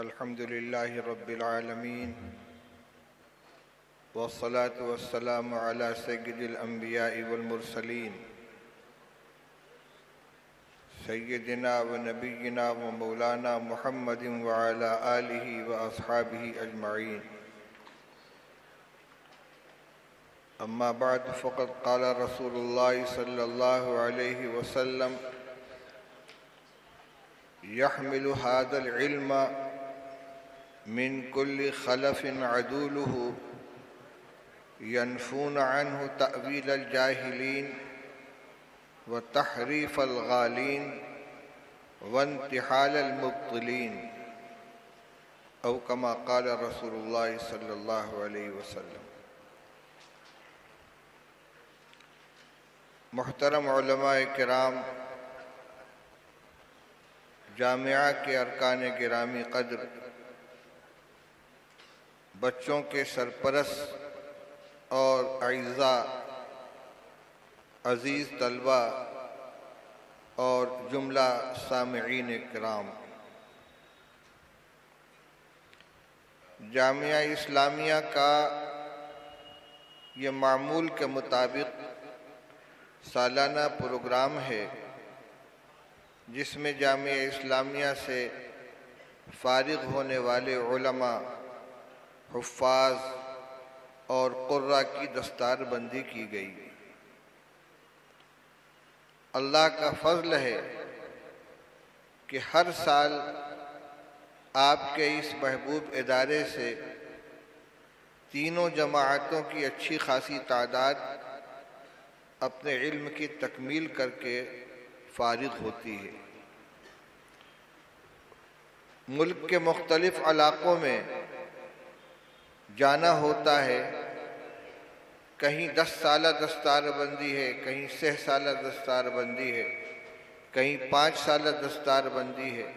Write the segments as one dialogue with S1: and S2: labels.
S1: अल्हम्दुलिल्लाहि रब्बिल आलमीन वस्सलातु वस्सलामु अला सय्यिदिल अंबिया'i वल मुरसलीन सय्यिदिना व नबिय्यिना व मौलाना मुहम्मदिन व अला आलिहि व अस्हाबिहि अजमईन। अम्मा बाद फ़क़द क़ाल रसूलुल्लाह सल्लल्लाहु अलैहि वसल्लम यहमिलु हादल इल्म मिन कुल्लि खलफिन अदूलुहु यनफून अन्हु तअवील जाहिलीन व तहरीफ गालीन व इंतिहाल मुब्तिलीन औ कमा क़ाल रसूलुल्लाह सल्लल्लाहु अलैहि वसल्लम। मुहतरम उलमाए किराम, जामिया के अरकान गिरामी कद्र, बच्चों के सरपरस्त और अज़ा, अज़ीज़ तलबा और जुमला सामिईन किराम, जामिया इस्लामिया का ये मामूल के मुताबिक सालाना प्रोग्राम है जिसमें जामिया इस्लामिया से फारिग होने वाले उलमा, हुफ़्फ़ाज़ और क़ुर्रा की दस्तारबंदी की गई। अल्लाह का फ़ज़्ल है कि हर साल आपके इस महबूब इदारे से तीनों जमाअतों की अच्छी खासी तादाद अपने इल्म की तकमील करके फारिग होती है। मुल्क के मुख्तलिफ इलाक़ों में जाना होता है, कहीं 10 साला दस्तारबंदी है, कहीं 6 साला दस्तारबंदी है, कहीं 5 साला दस्तारबंदी है।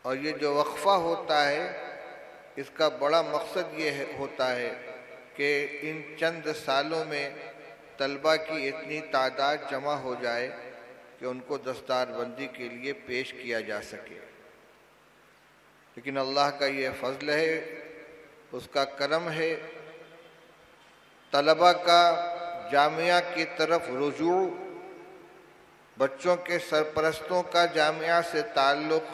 S1: और ये जो वक्फ़ा होता है इसका बड़ा मकसद ये होता है कि इन चंद सालों में तलबा की इतनी तादाद जमा हो जाए कि उनको दस्तारबंदी के लिए पेश किया जा सके। लेकिन अल्लाह का ये फ़ज़्ल है, उसका करम है, तलबा का जामिया की तरफ रुजू, बच्चों के सरपरस्तों का जामिया से ताल्लुक़,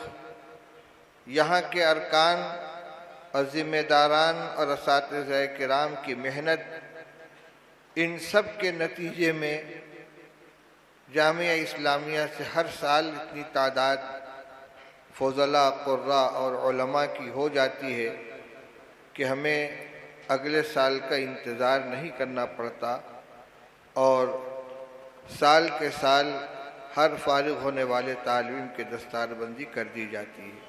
S1: यहाँ के अरकान और ज़िम्मेदारान और असातिज़ाए किराम की मेहनत, इन सब के नतीजे में जामिया इस्लामिया से हर साल इतनी तादाद फ़ज़ला, क़ुर्रा और उलमा की हो जाती है कि हमें अगले साल का इंतज़ार नहीं करना पड़ता और साल के साल हर फारिग होने वाले तालिम की दस्तारबंदी कर दी जाती है।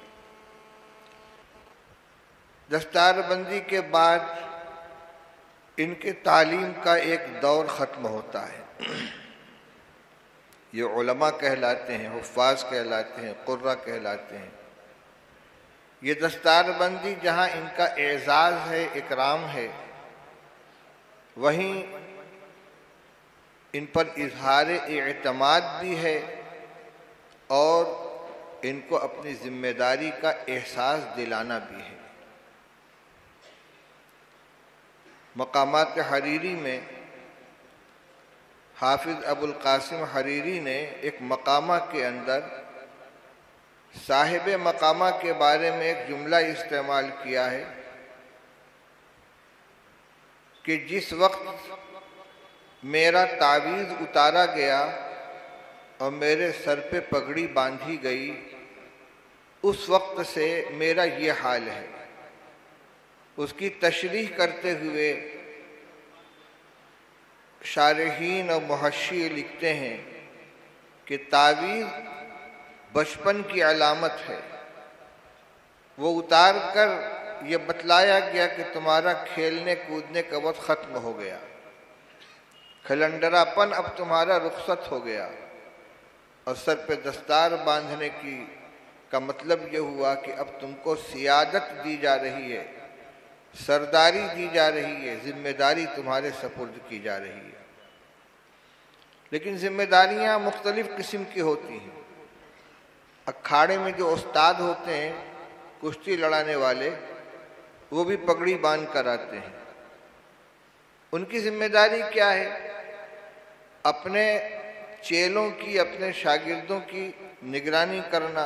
S1: दस्तारबंदी के बाद इनके तालीम का एक दौर ख़त्म होता है। ये उलमा कहलाते हैं, हुफ़्फ़ाज़ कहलाते हैं, क़ुर्रा कहलाते हैं। ये दस्तारबंदी जहाँ इनका एज़ाज़ है, इकराम है, वहीं इन पर इज़हार एतमाद भी है और इनको अपनी ज़िम्मेदारी का एहसास दिलाना भी है। मक़ामात हरीरी में हाफिज़ अबुल क़ासिम हरीरी ने एक मक़ामा के अंदर साहिब मक़ामा के बारे में एक जुमला इस्तेमाल किया है कि जिस वक्त मेरा तावीज़ उतारा गया और मेरे सर पे पगड़ी बांधी गई, उस वक्त से मेरा ये हाल है। उसकी तशरीह करते हुए शारहीन और मुहश्शी लिखते हैं कि तावीज़ बचपन की अलामत है। वो उतार कर ये बतलाया गया कि तुम्हारा खेलने कूदने का वक्त ख़त्म हो गया, खलंडरापन अब तुम्हारा रुखसत हो गया। और सर पे दस्तार बांधने का मतलब ये हुआ कि अब तुमको सियादत दी जा रही है, सरदारी दी जा रही है, जिम्मेदारी तुम्हारे सपुर्द की जा रही है। लेकिन जिम्मेदारियां मुख्तलिफ किस्म की होती हैं। अखाड़े में जो उस्ताद होते हैं कुश्ती लड़ाने वाले, वो भी पगड़ी बांध कर आते हैं। उनकी जिम्मेदारी क्या है? अपने चेलों की, अपने शागिर्दों की निगरानी करना,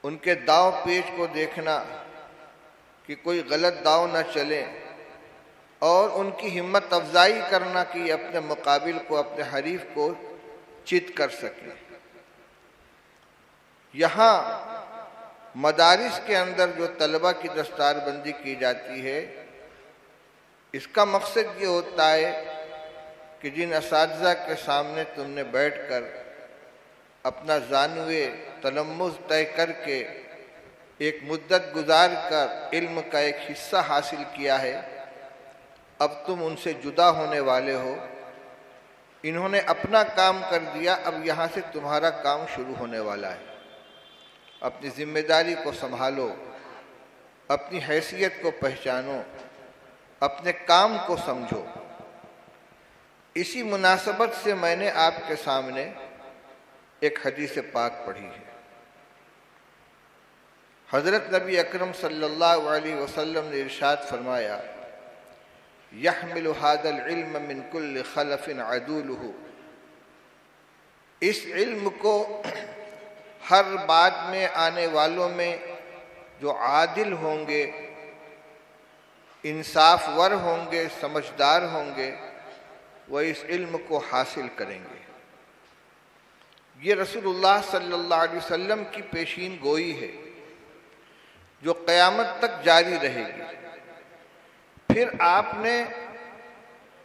S1: उनके दाव पेच को देखना कि कोई गलत दाव न चले, और उनकी हिम्मत अफजाई करना कि अपने मुकाबिल को, अपने हरीफ को चित कर सके। यहाँ मदारिस के अंदर जो तलबा की दस्तारबंदी की जाती है, इसका मकसद ये होता है कि जिन असातिज़ा के सामने तुमने बैठकर अपना जानवे तलम्मुज़ तय करके एक मुद्दत गुजार कर इल्म का एक हिस्सा हासिल किया है, अब तुम उनसे जुदा होने वाले हो। इन्होंने अपना काम कर दिया, अब यहाँ से तुम्हारा काम शुरू होने वाला है। अपनी जिम्मेदारी को संभालो, अपनी हैसियत को पहचानो, अपने काम को समझो। इसी मुनासबत से मैंने आपके सामने एक हदीस पाक पढ़ी है। हज़रत नबी अकरम सल्लल्लाहु अलैहि वसल्लम ने इरशाद फरमाया, यहमिलु हादल इल्म मिन कुल्लि खलफिन अदूलुहु। इस इल्म को हर बाद में आने वालों में जो आदिल होंगे, इंसाफवर होंगे, समझदार होंगे, वह इस इल्म को हासिल करेंगे। ये रसूलुल्लाह सल्लल्लाहु अलैहि वसल्लम की पेशीन गोई है जो क़यामत तक जारी रहेगी। फिर आपने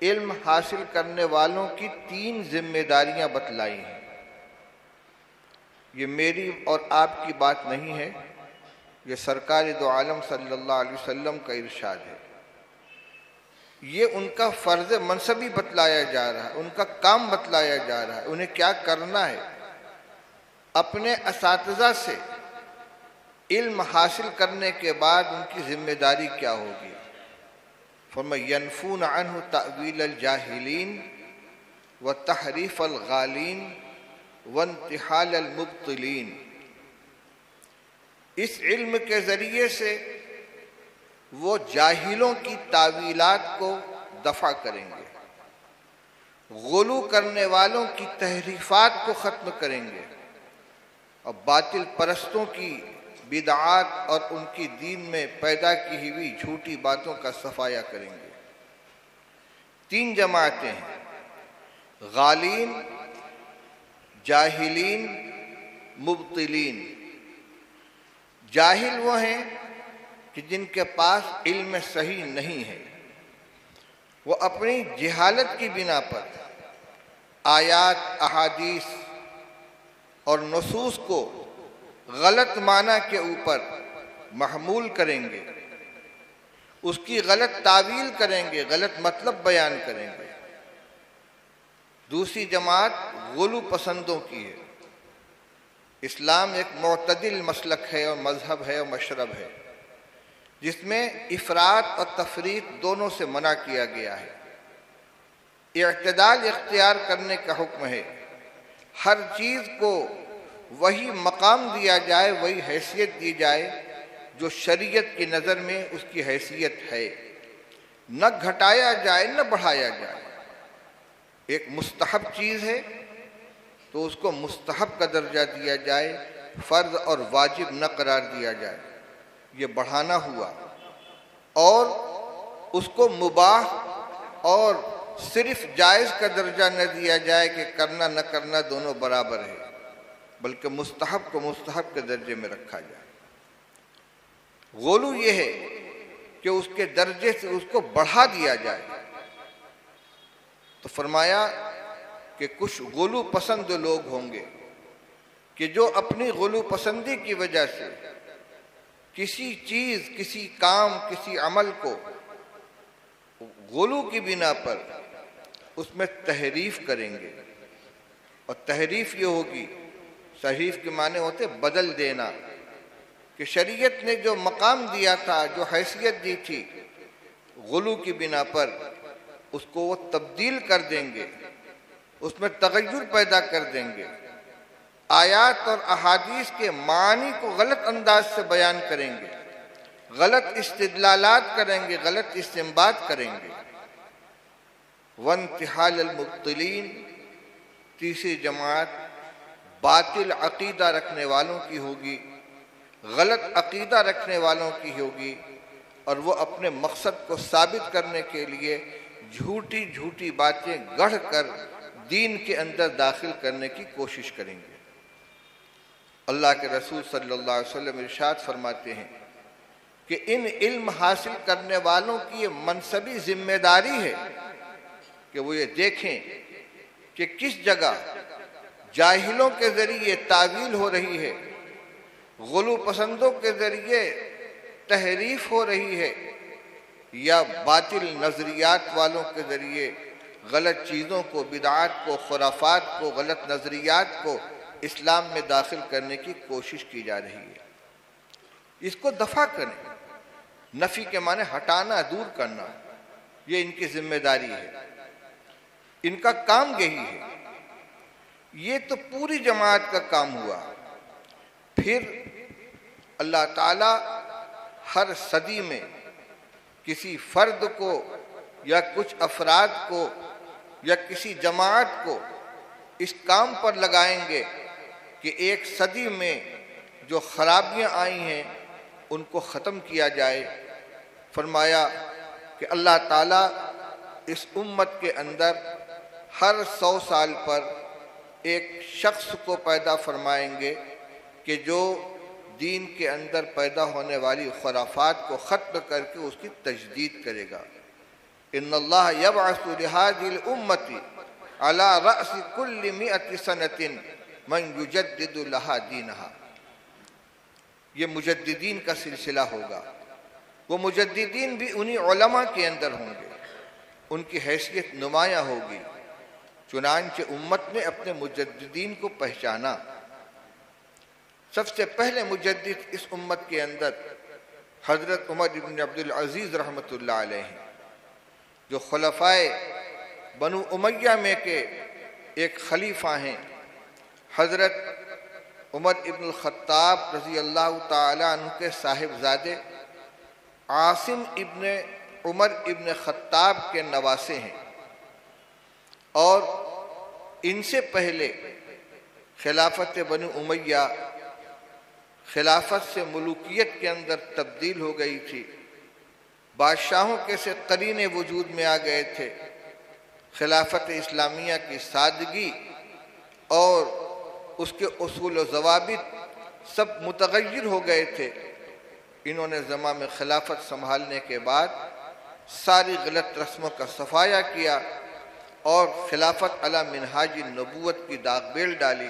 S1: इल्म हासिल करने वालों की 3 जिम्मेदारियां बतलाई हैं। ये मेरी और आपकी बात नहीं है, ये सरकार दो आलम सल्लल्लाहु अलैहि वसल्लम का इरशाद है। ये उनका फ़र्ज़ मनसबी बतलाया जा रहा है, उनका काम बतलाया जा रहा है, उन्हें क्या करना है। अपने असातिज़ा से इल्म हासिल करने के बाद उनकी जिम्मेदारी क्या होगी। फरमाया यनफून अन्हु तावील अल जाहिलीन व तहरीफ अल गालीन व इंतिहाल अल मुब्तिलीन। इस इल्म के ज़रिए से वो जाहिलों की तावीलात को दफ़ा करेंगे, गुलू करने वालों की तहरीफात को ख़त्म करेंगे और बातिल परस्तों की बिदआत और उनकी दीन में पैदा की हुई झूठी बातों का सफाया करेंगे। 3 जमातें हैं, गालीन, जाहिलीन, मुब्तिलीन। जाहिल वो हैं कि जिनके पास इल्म सही नहीं है, वो अपनी जहालत की बिना पर आयात, अहादीस और नसूस को गलत माना के ऊपर महमूल करेंगे, उसकी गलत तावील करेंगे, गलत मतलब बयान करेंगे। दूसरी जमात गुलू पसंदों की है। इस्लाम एक मुअतदिल मसलक है और मजहब है और मशरब है, जिसमें इफरात और तफरीत दोनों से मना किया गया है। इअ्तिदाल इख्तियार करने का हुक्म है। हर चीज़ को वही मकाम दिया जाए, वही हैसियत दी जाए जो शरीयत की नज़र में उसकी हैसियत है, न घटाया जाए न बढ़ाया जाए। एक मुस्तहब चीज़ है तो उसको मुस्तहब का दर्जा दिया जाए, फ़र्ज और वाजिब न करार दिया जाए, ये बढ़ाना हुआ। और उसको मुबाह और सिर्फ जायज़ का दर्जा न दिया जाए कि करना न करना दोनों बराबर है, बल्कि मुस्तहब को मुस्तहब के दर्जे में रखा जाए। गोलू ये है कि उसके दर्जे से उसको बढ़ा दिया जाए। तो फरमाया कि कुछ गुलू पसंद लोग होंगे कि जो अपनी गुलू पसंदी की वजह से किसी चीज़, किसी काम, किसी अमल को गुलू की बिना पर उसमें तहरीफ करेंगे। और तहरीफ ये होगी, तहरीफ के माने होते बदल देना, कि शरीयत ने जो मकाम दिया था, जो हैसियत दी थी, गुलू की बिना पर उसको वो तब्दील कर देंगे, उसमें तगय्युर पैदा कर देंगे आयात और अहादीस के मानी को गलत अंदाज से बयान करेंगे, गलत इस्तिदलालात करेंगे, गलत इस्तिंबात करेंगे। वंतिहाल मुब्तिलीन, तीसरी जमात बातिल अकीदा रखने वालों की होगी, गलत अकीदा रखने वालों की होगी, और वो अपने मकसद को साबित करने के लिए झूठी झूठी बातें गढ़ कर दीन के अंदर दाखिल करने की कोशिश करेंगे। अल्लाह के रसूल सल्लल्लाहु अलैहि वसल्लम इरशाद फरमाते हैं कि इन इल्म हासिल करने वालों की ये मनसबी जिम्मेदारी है कि वो ये देखें कि किस जगह जाहिलों के जरिए तावील हो रही है, गुलू पसंदों के जरिए तहरीफ हो रही है, या बातिल नजरियात वालों के जरिए गलत चीज़ों को, बिदात को, खुराफात को, गलत नजरियात को इस्लाम में दाखिल करने की कोशिश की जा रही है। इसको दफा करें, नफी के माने हटाना, दूर करना, ये इनकी जिम्मेदारी है, इनका काम यही है। ये तो पूरी जमात का काम हुआ। फिर अल्लाह ताला हर सदी में किसी फर्द को या कुछ अफराद को या किसी जमात को इस काम पर लगाएंगे कि एक सदी में जो खराबियां आई हैं उनको ख़त्म किया जाए। फरमाया कि अल्लाह ताला इस उम्मत के अंदर हर 100 साल पर एक शख्स को पैदा फरमाएंगे कि जो दीन के अंदर पैदा होने वाली खुराफात को ख़त्म करके उसकी तजदीद करेगा। इन्नल्लाह यबअसु लिहाज़िल उम्मती अला रअसी कुल्ली मिअति सनतिन मन युजद्दिदु लहा दीनहा। ये मुजद्दिदीन का सिलसिला होगा। वो मुजद्दिदीन भी उन्हीं उलमा के अंदर होंगे, उनकी हैसियत नुमाया होगी। चुनांचे उम्मत ने अपने मुजद्दिदीन को पहचाना। सबसे पहले मुजद्दिद इस उम्मत के अंदर हज़रत उमर इब्न अब्दुल अज़ीज़ रहमतुल्लाह अलैह हैं, जो खुलफ़ाए बनु उमय्या में के एक खलीफा हैं। हज़रत उमर इब्न ख़त्ताब रज़ी अल्लाह ताला अन्हु के साहिबजादे आसिम इब्न उमर इब्न ख़त्ताब के नवासे हैं, और इनसे पहले खिलाफत बनु उमय्या खिलाफत से मुलूकियत के अंदर तब्दील हो गई थी। बादशाहों के से करीने वजूद में आ गए थे। खिलाफत इस्लामिया की सादगी और उसके उसूल व ज़वाबित सब मुतग़य्यर हो गए थे। इन्होंने ज़मा में खिलाफत संभालने के बाद सारी गलत रस्मों का सफाया किया और खिलाफत अला मिनहाज नबूवत की दागबेल डाली।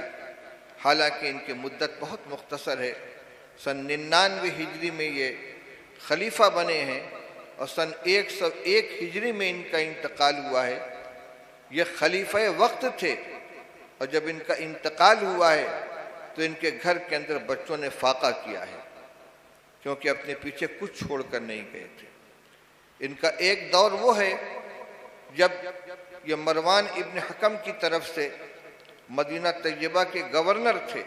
S1: हालांकि इनकी मुद्दत बहुत मुख्तसर है। सन 99 हिजरी में ये खलीफा बने हैं और सन 101 हिजरी में इनका इंतकाल हुआ है। ये खलीफा वक्त थे, और जब इनका इंतकाल हुआ है तो इनके घर के अंदर बच्चों ने फाका किया है, क्योंकि अपने पीछे कुछ छोड़कर नहीं गए थे। इनका एक दौर वो है जब ये मरवान इब्न हकम की तरफ से मदीना तैयबा के गवर्नर थे,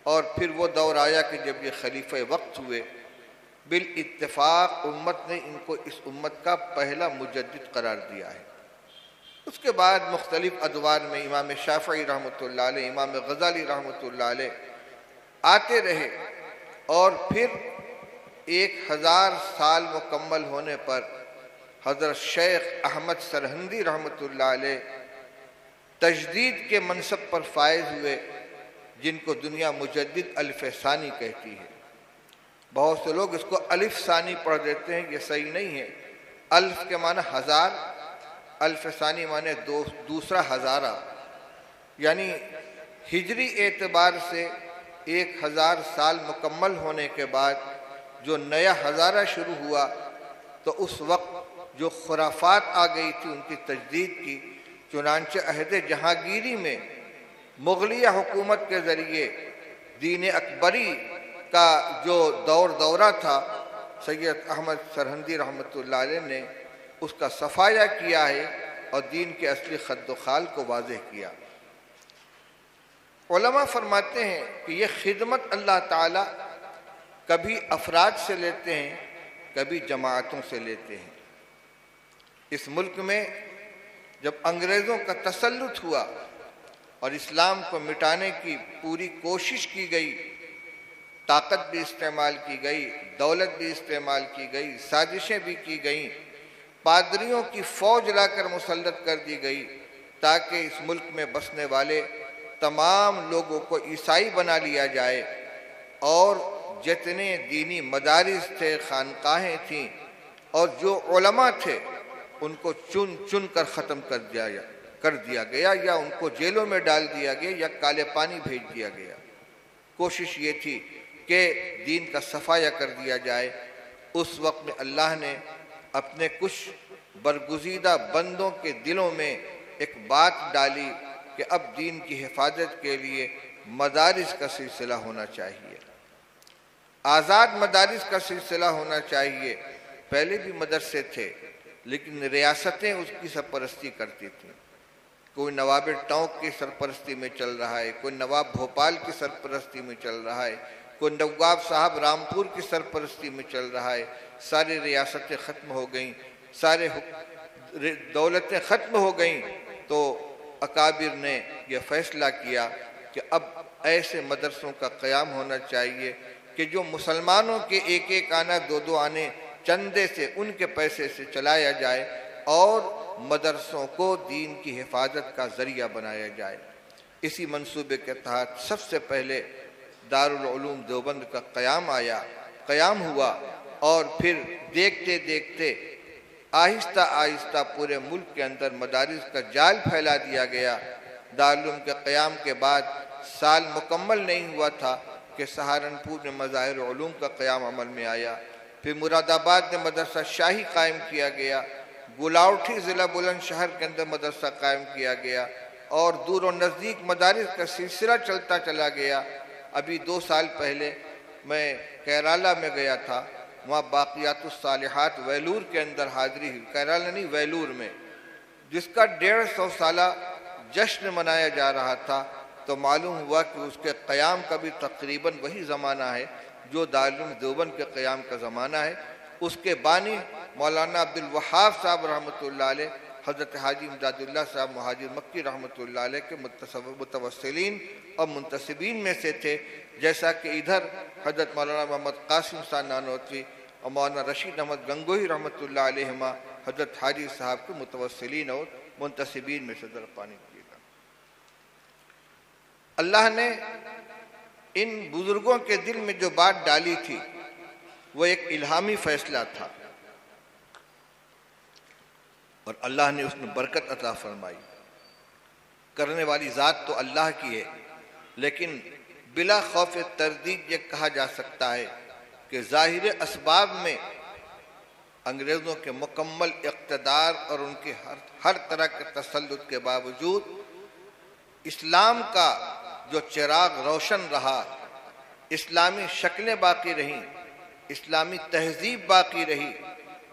S1: और फिर वो दौर आया कि जब ये खलीफा वक्त हुए। बिल इत्तेफाक उम्मत ने इनको इस उम्मत का पहला मुजद्दिद करार दिया है। उसके बाद मुख्तलिफ अदवार में इमाम शाफ़िई रहमतुल्लाह अलैह, इमाम गज़ाली रहमतुल्लाह अलैह आते रहे, और फिर 1000 साल मुकम्मल होने पर हज़रत शेख अहमद सरहंदी रहमतुल्लाह अलैह तजदीद के मनसब पर फायज हुए, जिनको दुनिया मुजद्दिद अलिफ सानी कहती है। बहुत से लोग इसको अलिफ सानी पढ़ देते हैं, ये सही नहीं है। अल्फ के माने हज़ार, अलिफ सानी माने दूसरा हज़ारा, यानी हिजरी एतबार से 1000 साल मुकम्मल होने के बाद जो नया हज़ारा शुरू हुआ, तो उस वक्त जो खुराफात आ गई थी उनकी तजदीद की। चुनांचे अहद जहांगीरी में मुग़लिया हुकूमत के ज़रिए दीन अकबरी का जो दौरा था, सैयद अहमद सरहंदी रहमतुल्लाह अलैह ने उसका सफाया किया है और दीन के असली खद्दो खाल को वाज़ेह किया। उलमा फरमाते हैं कि ये खिदमत अल्लाह ताला कभी अफराद से लेते हैं, कभी जमातों से लेते हैं। इस मुल्क में जब अंग्रेज़ों का तसल्लुत हुआ और इस्लाम को मिटाने की पूरी कोशिश की गई, ताकत भी इस्तेमाल की गई, दौलत भी इस्तेमाल की गई, साजिशें भी की गईं, पादरियों की फ़ौज लाकर मुसल्लत कर दी गई ताकि इस मुल्क में बसने वाले तमाम लोगों को ईसाई बना लिया जाए और जितने दीनी मदारिस थे, खानकाहें थीं और जो उलमा थे उनको चुन चुन कर ख़त्म कर दिया गया या उनको जेलों में डाल दिया गया या काले पानी भेज दिया गया। कोशिश ये थी कि दीन का सफाया कर दिया जाए। उस वक्त में अल्लाह ने अपने कुछ बरगुज़ीदा बंदों के दिलों में एक बात डाली कि अब दीन की हिफाजत के लिए मदारिस का सिलसिला होना चाहिए, आज़ाद मदारिस का सिलसिला होना चाहिए। पहले भी मदरसे थे लेकिन रियासतें उसकी सरपरस्ती करती थीं। कोई नवाब टोंक की सरपरस्ती में चल रहा है, कोई नवाब भोपाल की सरपरस्ती में चल रहा है, कोई नवाब साहब रामपुर की सरपरस्ती में चल रहा है। सारी रियासतें ख़त्म हो गईं, सारे दौलतें ख़त्म हो गईं, तो अकाबिर ने यह फ़ैसला किया कि अब ऐसे मदरसों का क़याम होना चाहिए कि जो मुसलमानों के एक एक आना दो दो आने चंदे से, उनके पैसे से चलाया जाए और मदरसों को दीन की हिफाजत का ज़रिया बनाया जाए। इसी मंसूबे के तहत सबसे पहले दारुल उलूम देवबंद का क़याम हुआ और फिर देखते देखते आहिस्ता आहिस्ता पूरे मुल्क के अंदर मदारिस का जाल फैला दिया गया। दारुल उलूम के क़याम के बाद साल मुकम्मल नहीं हुआ था कि सहारनपुर में मज़ाहिर उलूम का क़याम अमल में आया। फिर मुरादाबाद में मदरसा शाही कायम किया गया, गुलावठी ज़िला बुलंदशहर के अंदर मदरसा कायम किया गया और दूर और नज़दीक मदारिस का सिलसिला चलता चला गया। अभी 2 साल पहले मैं केरला में गया था, वहाँ बाक़ियातुस सालिहात वेलूर के अंदर हाज़िरी हुई, केरला नहीं वेलूर में, जिसका 150 साला जश्न मनाया जा रहा था। तो मालूम हुआ कि उसके क़याम का भी तकरीबन वही ज़माना है जो दारुल उलूम देवबंद के क़याम का ज़माना है। उसके बानी मौलाना अब्दुल वहाब साहब रहमतुल्लाह अलैह, हज़रत हाजी इमदादुल्लाह साहब मुहाजिर मक्की रहमतुल्लाह अलैह के मुतवस्सिलीन और मुंतसिबीन में से थे। जैसा कि इधर हज़रत मौलाना मोहम्मद कासिम साहब नानोतवी और मौलाना रशीद अहमद गंगोही रहमतुल्लाह अलैहिमा हज़रत हाजी साहब के मुतवस्सिलीन और मुंतसिबीन में से दरपानी किएगा। अल्लाह ने इन बुजुर्गों के दिल में जो बात डाली थी वो एक इल्हामी फैसला था और अल्लाह ने उसमें बरकत अता फरमाई। करने वाली ज़ात तो अल्लाह की है, लेकिन बिला खौफ तरदीद ये कहा जा सकता है कि ज़ाहिर असबाब में अंग्रेज़ों के मुकम्मल इक़्तिदार और उनके हर तरह के तसल्लुत के बावजूद इस्लाम का जो चिराग रोशन रहा, इस्लामी शक्लें बाकी रहीं, इस्लामी तहजीब बाकी रही,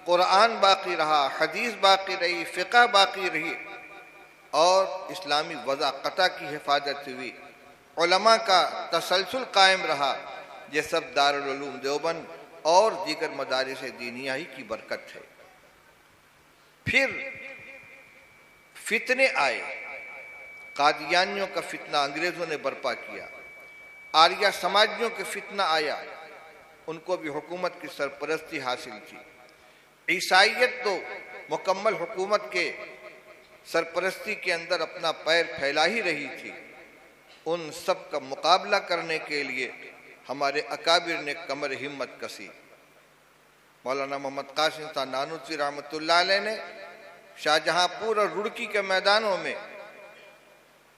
S1: कुरान बाकी रहा, हदीस बाकी रही, फ़िक़ह बाकी रही और इस्लामी वज़ाक़ता की हिफाजत हुई, उलमा का तसलसल कायम रहा। ये सब दारुल उलूम देवबंद और दीगर मदारिस दीनिया ही की बरकत है। फिर फितने आए, कादियानियों का फितना अंग्रेज़ों ने बर्पा किया, आर्या समाजियों का फितना आया, उनको भी हुकूमत की सरपरस्ती हासिल थी। ईसाइयत तो मुकम्मल हुकूमत के सरपरस्ती के अंदर अपना पैर फैला ही रही थी। उन सब का मुकाबला करने के लिए हमारे अकाबिर ने कमर हिम्मत कसी। मौलाना मोहम्मद कासिम साहब नानोतवी रहमतुल्लाह अलैह ने शाहजहांपुर और रुड़की के मैदानों में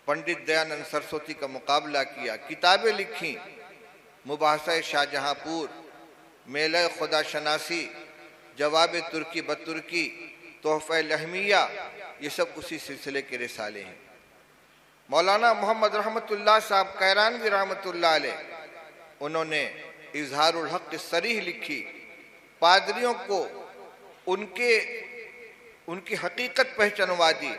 S1: पंडित दयानंद सरस्वती का मुकाबला किया, किताबें लिखी, मुबाहसा शाहजहांपुर, मेले खुदा शनासी, जवाब तुर्की बतुर्की, तोहफ़ा लहमिया, ये सब उसी सिलसिले के रिसाले हैं। मौलाना मोहम्मद रहमतुल्लाह साहब कैरानवी रहमतुल्लाह अलैह, उन्होंने इजहारुल हक़ सरीह लिखी, पादरियों को उनकी हकीकत पहचानवा दी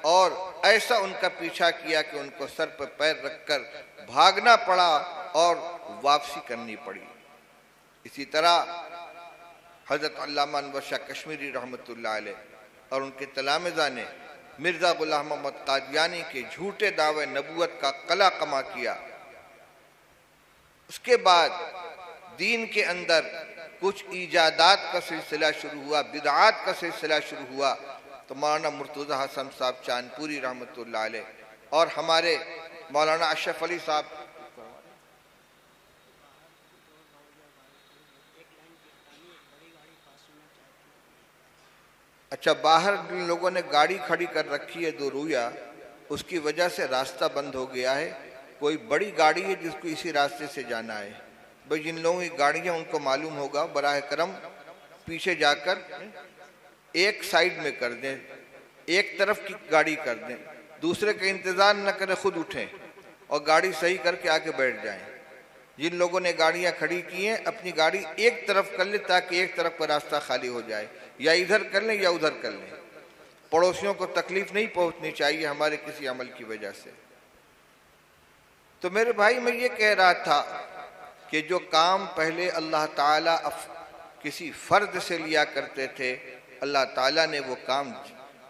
S1: और ऐसा उनका पीछा किया कि उनको सर पर पैर रखकर भागना पड़ा और वापसी करनी पड़ी। इसी तरह हजरत अल्लामा अनवर शाह कश्मीरी रहमतुल्लाह अलैह और उनके तलामिज़ा ने मिर्ज़ा गुलाम मोहम्मद कादियानी के झूठे दावे नबूवत का कला कमा किया। उसके बाद दीन के अंदर कुछ ईजादात का सिलसिला शुरू हुआ, बिदआत का सिलसिला शुरू हुआ। तो मौलाना मुर्तज़ा हसन साहब चांदपुरी रहमतुल्लाह अलैह और हमारे मौलाना अशरफ अली साहब, अच्छा बाहर जिन लोगों ने गाड़ी खड़ी कर रखी है दो रुइया, उसकी वजह से रास्ता बंद हो गया है। कोई बड़ी गाड़ी है जिसको इसी रास्ते से जाना है, भाई जिन लोगों की गाड़ियां उनको मालूम होगा, बराह करम पीछे जाकर एक साइड में कर दें, एक तरफ की गाड़ी कर दें, दूसरे का इंतजार न करें, खुद उठें और गाड़ी सही करके आके बैठ जाएं। जिन लोगों ने गाड़ियां खड़ी की हैं अपनी गाड़ी एक तरफ कर ले ताकि एक तरफ का रास्ता खाली हो जाए, या इधर कर लें या उधर कर लें। पड़ोसियों को तकलीफ नहीं पहुंचनी चाहिए हमारे किसी अमल की वजह से। तो मेरे भाई मैं ये कह रहा था कि जो काम पहले अल्लाह ताला किसी फर्द से लिया करते थे, अल्लाह ताला ने वो काम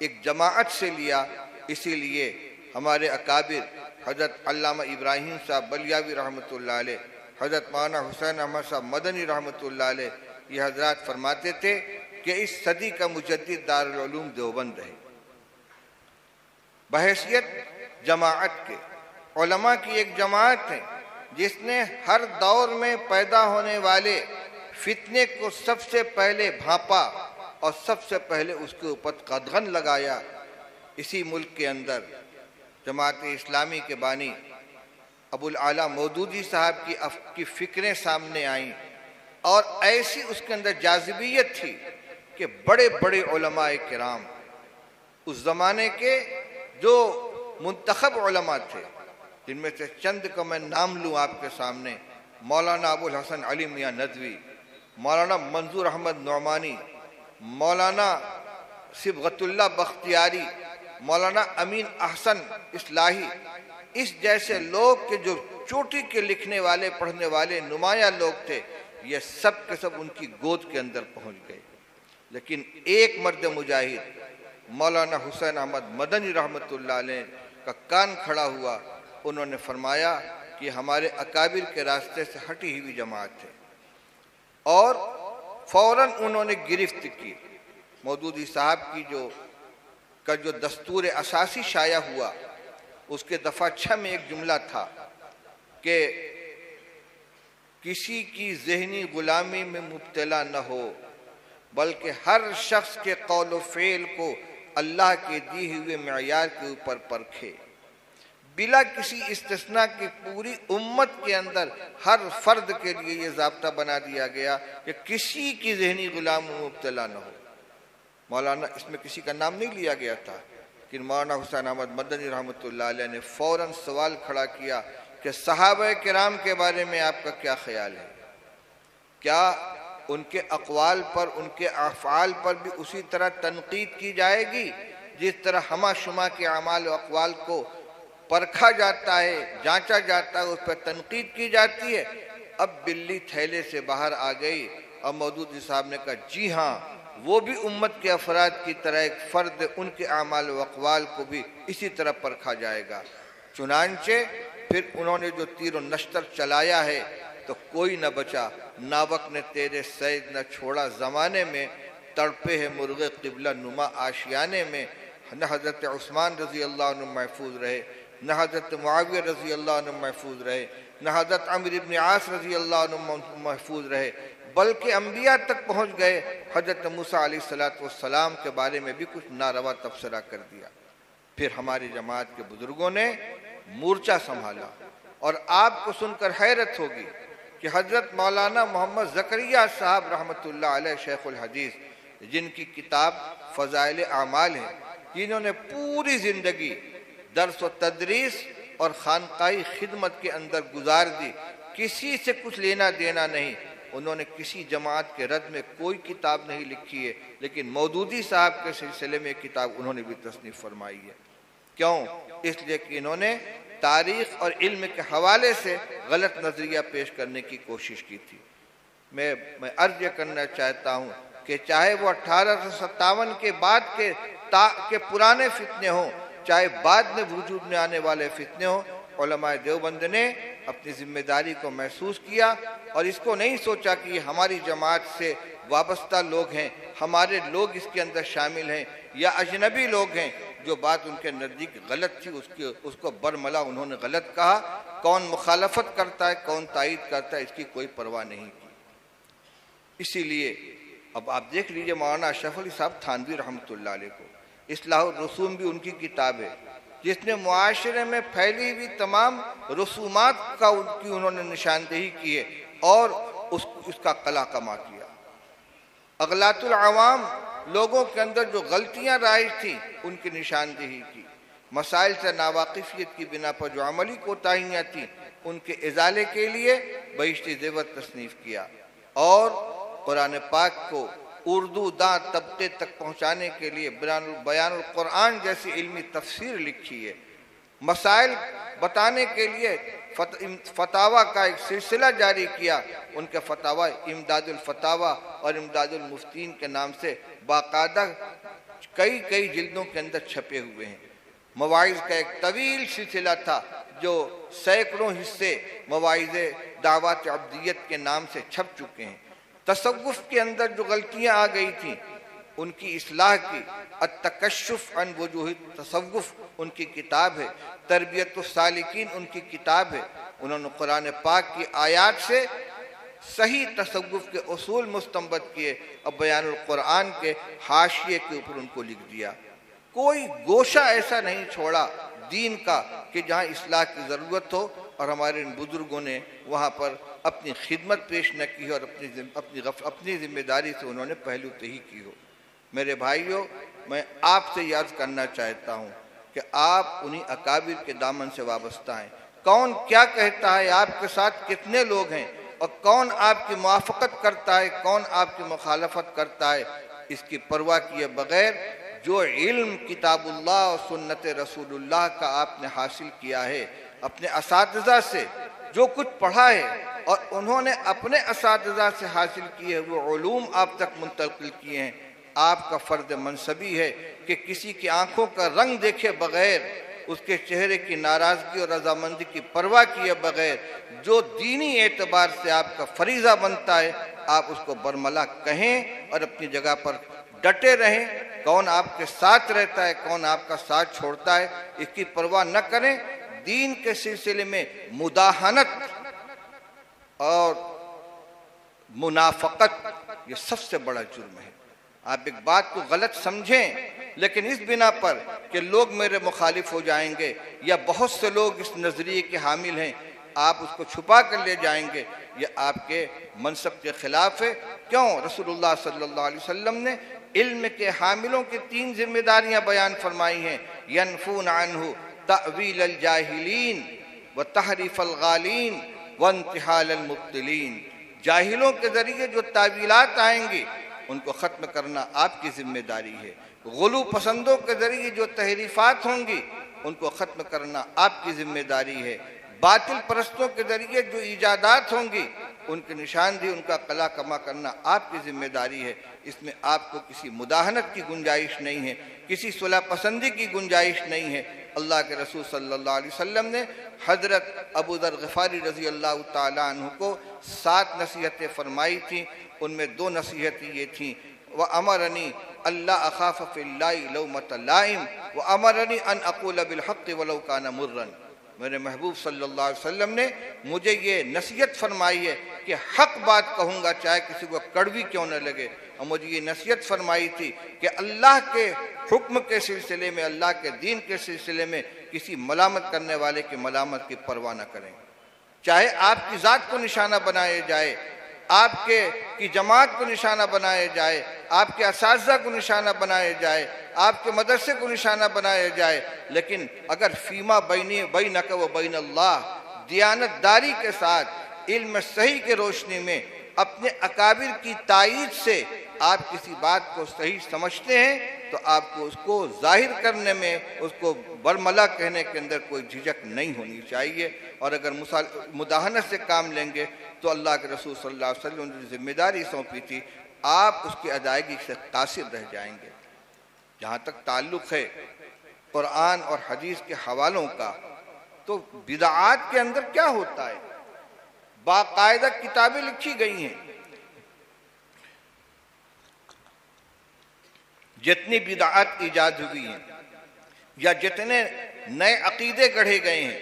S1: एक जमाअत से लिया। इसीलिए हमारे अकाबिर हजरत अल्लामा इब्राहिम साहब बलियावी रहमतुल्लाह अलैह, हजरत मौलाना हुसैन अहमद साहब मदनी रहमतुल्लाह अलैह, ये हजरात फरमाते थे कि इस सदी का मुजद्दिद दारुल उलूम देवबंद है। बहैसियत जमाअत के उलमा की एक जमाअत है जिसने हर दौर में पैदा होने वाले फितने को सबसे पहले भांपा और सबसे पहले उसके ऊपर कदगन लगाया। इसी मुल्क के अंदर जमात इस्लामी के बानी अबुल आला मौदूदी साहब की फ़िक्रें सामने आईं और ऐसी उसके अंदर जाज़िबियत थी कि बड़े बड़े उलमाए किराम उस ज़माने के जो मुंतखब उलमा थे, जिनमें से चंद का मैं नाम लूँ आपके सामने, मौलाना अबुल हसन अली मियाँ नदवी, मौलाना मंजूर अहमद नौमानी, मौलाना सिबगतुल्लाह बख्तियारी, मौलाना अमीन अहसन इस्लाही, इस जैसे लोग के जो चोटी के लिखने वाले पढ़ने वाले नुमाया लोग थे, ये सब के सब उनकी गोद के अंदर पहुंच गए। लेकिन एक मर्द मुजाहिद मौलाना हुसैन अहमद मदनी रहमतुल्लाह अलैह का कान खड़ा हुआ। उन्होंने फरमाया कि हमारे अकाबिर के रास्ते से हटी हुई जमात है, और फौरन उन्होंने गिरफ्त की। मौदूदी साहब की जो दस्तूर असासी शाया हुआ, उसके दफ़ा 6 में एक जुमला था कि किसी की ज़हनी गुलामी में मुब्तला न हो, बल्कि हर शख्स के कौल व फ़ेल को अल्लाह के दिए हुए मयार के ऊपर परखे। बिला किसी इस्तिस्ना की पूरी उम्मत के अंदर हर फर्द के लिए ये ज़ाब्ता बना दिया गया कि किसी की ज़हनी गुलामी में मुब्तला न हो। मौलाना इसमें किसी का नाम नहीं लिया गया था, लेकिन मौलाना हुसैन अहमद मदनी रहमतुल्लाह अलैह ने फ़ौरन सवाल खड़ा किया कि सहाबा किराम के बारे में आपका क्या ख्याल है? क्या उनके अक़वाल पर, उनके अफ़आल पर भी उसी तरह तनक़ीद की जाएगी जिस तरह हमा शुमा के अमाल व अक़वाल को परखा जाता है, जांचा जाता है, उस पर तनक़ीद की जाती है? अब बिल्ली थैले से बाहर आ गई और मौदूदी साहब ने कहा जी हाँ, वो भी उम्मत के अफराद की तरह एक फ़र्द, उनके अमाल व अक़वाल को भी इसी तरह परखा जाएगा। चुनांचे फिर उन्होंने जो तीर व नश्तर चलाया है तो कोई न बचा। नावक ने तेरे सैद न छोड़ा ज़माने में, तड़पे है मुर्गे क़िबला नुमा आशियाने में। न हज़रत उस्मान रज़ी अल्लाह अन्हु महफूज रहे, न हज़रत मुआविया रज़ी अल्लाह अन्हु महफूज रहे, न हज़रत अम्र इब्न आस रज़ी अल्लाह अन्हु महफूज रहे, बल्कि अम्बिया तक पहुँच गए। हज़रत मूसा अलैहिस्सलाम के बारे में भी कुछ नारवा तबसरा कर दिया। फिर हमारी जमात के बुजुर्गों ने मोर्चा संभाला, और आपको सुनकर हैरत होगी कि हज़रत मौलाना मोहम्मद ज़करिया साहब रहमतुल्लाह अलैह शेखुल हदीस, जिनकी किताब फ़ज़ाइल आमाल है, जिन्होंने पूरी ज़िंदगी दर्स व तदरीस और खानकाही खिदमत के अंदर गुजार दी, किसी से कुछ लेना देना नहीं। उन्होंने किसी जमात के रद में कोई किताब नहीं लिखी है, लेकिन मौदूदी साहब के सिलसिले में किताब उन्होंने भी तसनीफ़ फरमाई है। क्यों? इसलिए कि इन्होंने तारीख और इल्म के हवाले से गलत नजरिया पेश करने की कोशिश की थी। मैं अर्ज करना चाहता हूँ कि चाहे वो 1857 के बाद के पुराने फितने हों, चाहे बाद में वजूद में आने वाले फितने हों, उलमाए देवबंद ने अपनी जिम्मेदारी को महसूस किया और इसको नहीं सोचा कि हमारी जमात से वाबस्ता लोग हैं, हमारे लोग इसके अंदर शामिल हैं या अजनबी लोग हैं। जो बात उनके नज़दीक गलत थी उसको बरमला उन्होंने गलत कहा। कौन मुखालफत करता है, कौन तायीद करता है, इसकी कोई परवाह नहीं की। इसीलिए अब आप देख लीजिए मौलाना अशरफ अली साहब थानवी रहमतुल्लाह अलैह को इस्लाहुर रसूम भी उनकी किताब है, जिसने मुआशरे में फैली हुई तमाम रसूमात का उन्होंने निशानदेही की है और उसका कला कमा किया। अगलातुल अवाम, लोगों के अंदर जो गलतियां राइज थी उनकी निशानदेही की। मसाइल से नावाकिफियत की बिना पर जो अमली कोताहियाँ थी उनके इजाले के लिए बहिश्ती ज़ेवर तसनीफ़ किया और कुरान पाक को उर्दू दां तबके तक पहुँचाने के लिए बयानुल कुरान जैसी इल्मी तफसीर लिखी है। मसाइल बताने के लिए फतावा का एक सिलसिला जारी किया। उनके फतावा इमदादुल फतावा और इमदादुल मुफ्तीन के नाम से बाकायदा कई जिल्दों के अंदर छपे हुए हैं। मवाइज़ का एक तवील सिलसिला था जो सैकड़ों हिस्से मवाइज़े दावत अब्दियत के नाम से छप चुके हैं। तसव्वुफ के अंदर जो गलतियां आ गई थी उनकी इस्लाह की अत-तकश्शुफ अन वजूह तसव्वुफ उनकी किताब है। तरबियतुस सालिकीन उनकी किताब है। उन्होंने कुरान पाक की आयात से सही तसव्वुफ के उसूल मुस्तंबत किए और बयानुल कुरान के हाशिए के ऊपर उनको लिख दिया। कोई गोशा ऐसा नहीं छोड़ा दीन का कि जहाँ इस्लाह की ज़रूरत हो और हमारे इन बुजुर्गों ने वहाँ पर अपनी खिदमत पेश न की हो और अपनी जिम्मेदारी से उन्होंने पहलू तही की हो। मेरे भाइयों, मैं आपसे याद करना चाहता हूँ कि आप उन्हीं अकाबिर के दामन से वाबस्ता हैं। कौन क्या कहता है, आपके साथ कितने लोग हैं और कौन आपकी मुआफ़क़त करता है, कौन आपकी मुखालफत करता है, इसकी परवाह किए बगैर जो इल्म किताबुल्लाह और सुन्नत रसूलुल्लाह का आपने हासिल किया है, अपने असातिज़ा से जो कुछ पढ़ा है और उन्होंने अपने असातिज़ा से हासिल किए वो उलूम आप तक मुंतकिल किए हैं, आपका फ़र्द मनसबी है कि किसी की आंखों का रंग देखे बगैर, उसके चेहरे की नाराज़गी और रजामंदी की परवाह किए बगैर जो दीनी एतबार से आपका फरीज़ा बनता है आप उसको बरमला कहें और अपनी जगह पर डटे रहें। कौन आपके साथ रहता है, कौन आपका साथ छोड़ता है, इसकी परवाह न करें। दीन के सिलसिले में मुदाहनत और मुनाफकत ये सबसे बड़ा जुर्म है। आप एक बात को गलत समझें लेकिन इस बिना पर कि लोग मेरे मुखालिफ हो जाएंगे या बहुत से लोग इस नज़रिए के हामिल हैं, आप उसको छुपा कर ले जाएंगे, ये आपके मनसब के खिलाफ है। क्यों? रसूलुल्लाह सल्लल्लाहु अलैहि वसल्लम ने इल्म के हामिलों की 3 जिम्मेदारियां बयान फरमाई हैं। यनफून अन्हु तअवील अल जाहिलीन व तहरीफ अल गालीन व इंतिहाल अल मुब्तिलीन। जाहिलों के जरिए जो तावीलात आएंगी उनको ख़त्म करना आपकी जिम्मेदारी है। गुलू पसंदों के जरिए जो तहरीफात होंगी उनको ख़त्म करना आपकी जिम्मेदारी है। बातिल परस्तों के जरिए जो ईजादात होंगी उनकी निशानदेही, उनका कला कमा करना आपकी जिम्मेदारी है। इसमें आपको किसी मुदाहनत की गुंजाइश नहीं है, किसी सुलह पसंदी की गुंजाइश नहीं है। अल्लाह के रसूल सल्लल्लाहु अलैहि वसल्लम ने हज़रत अबू ज़र ग़िफ़ारी रज़ी अल्लाह ताला अन्हु को 7 नसीहतें फरमाई थी। उनमें 2 नसीहतें ये थीं, व अमरनी अल्लाह अख़ाफ़ फ़िल्लाहि लौमत लाइम व अमरनी अन अक़ूल बिल हक़्क़ि वलौ कान मुर्रन। मेरे महबूब सल्लल्लाहु अलैहि वसल्लम ने मुझे ये नसीहत फरमाई है कि हक़ बात कहूँगा चाहे किसी को कड़वी क्यों न लगे। और मुझे ये नसीहत फरमाई थी कि अल्लाह के हुक्म के सिलसिले में, अल्लाह के दीन के सिलसिले में किसी मलामत करने वाले की मलामत की परवाह न करें। चाहे आपकी ज़ात को निशाना बनाया जाए, आपके की जमात को निशाना बनाया जाए, आपके असातिज़ा को निशाना बनाया जाए, आपके मदरसे को निशाना बनाया जाए, लेकिन अगर फीमा बैनक व बैन अल्लाह दियानतदारी के साथ इल्म सही के रोशनी में अपने अकाबिर की तायीद से आप किसी बात को सही समझते हैं तो आपको उसको जाहिर करने में, उसको बरमला कहने के अंदर कोई झिझक नहीं होनी चाहिए। और अगर मुदाहनत से काम लेंगे तो अल्लाह के रसूल सल्लल्लाहु अलैहि वसल्लम ने जिम्मेदारी सौंपी थी, आप उसकी अदायगी से कासिर रह जाएंगे। जहाँ तक ताल्लुक़ है कुरान और हदीस के हवालों का, तो बिदआत के अंदर क्या होता है, बाकायदा किताबें लिखी गई हैं। जितनी बिदआत ईजाद हुई हैं या जितने नए अकीदे गढ़े गए हैं,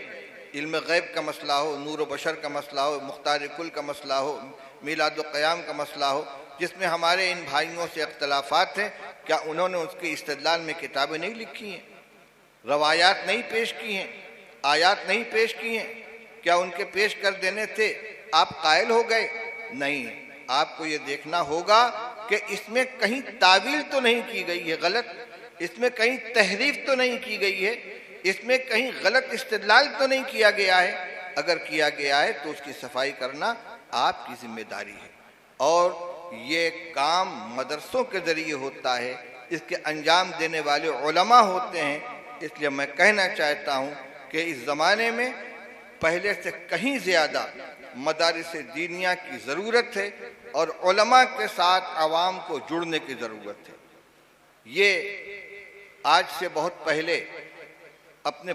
S1: इल्म गैब का मसला हो, नूर बशर का मसला हो, मुख्तार कुल का मसला हो, मीलाद क़याम का मसला हो, जिसमें हमारे इन भाइयों से इख्तलाफात हैं, क्या उन्होंने उसके इस्तदलाल में किताबें नहीं लिखी हैं, रवायात नहीं पेश की हैं, आयात नहीं पेश की हैं? क्या उनके पेश कर देने से आप कायल हो गए? नहीं, आपको ये देखना होगा कि इसमें कहीं तावील तो नहीं की गई है गलत, इसमें कहीं तहरीफ तो नहीं की गई है, इसमें कहीं गलत इस्तेदलाल तो नहीं किया गया है। अगर किया गया है तो उसकी सफाई करना आपकी जिम्मेदारी है। और ये काम मदरसों के ज़रिए होता है, इसके अंजाम देने वाले उलमा होते हैं। इसलिए मैं कहना चाहता हूँ कि इस ज़माने में पहले से कहीं ज़्यादा मदारिस दीनिया की ज़रूरत है और उलमा के साथ आवाम को जुड़ने की ज़रूरत है। ये आज से बहुत पहले अपने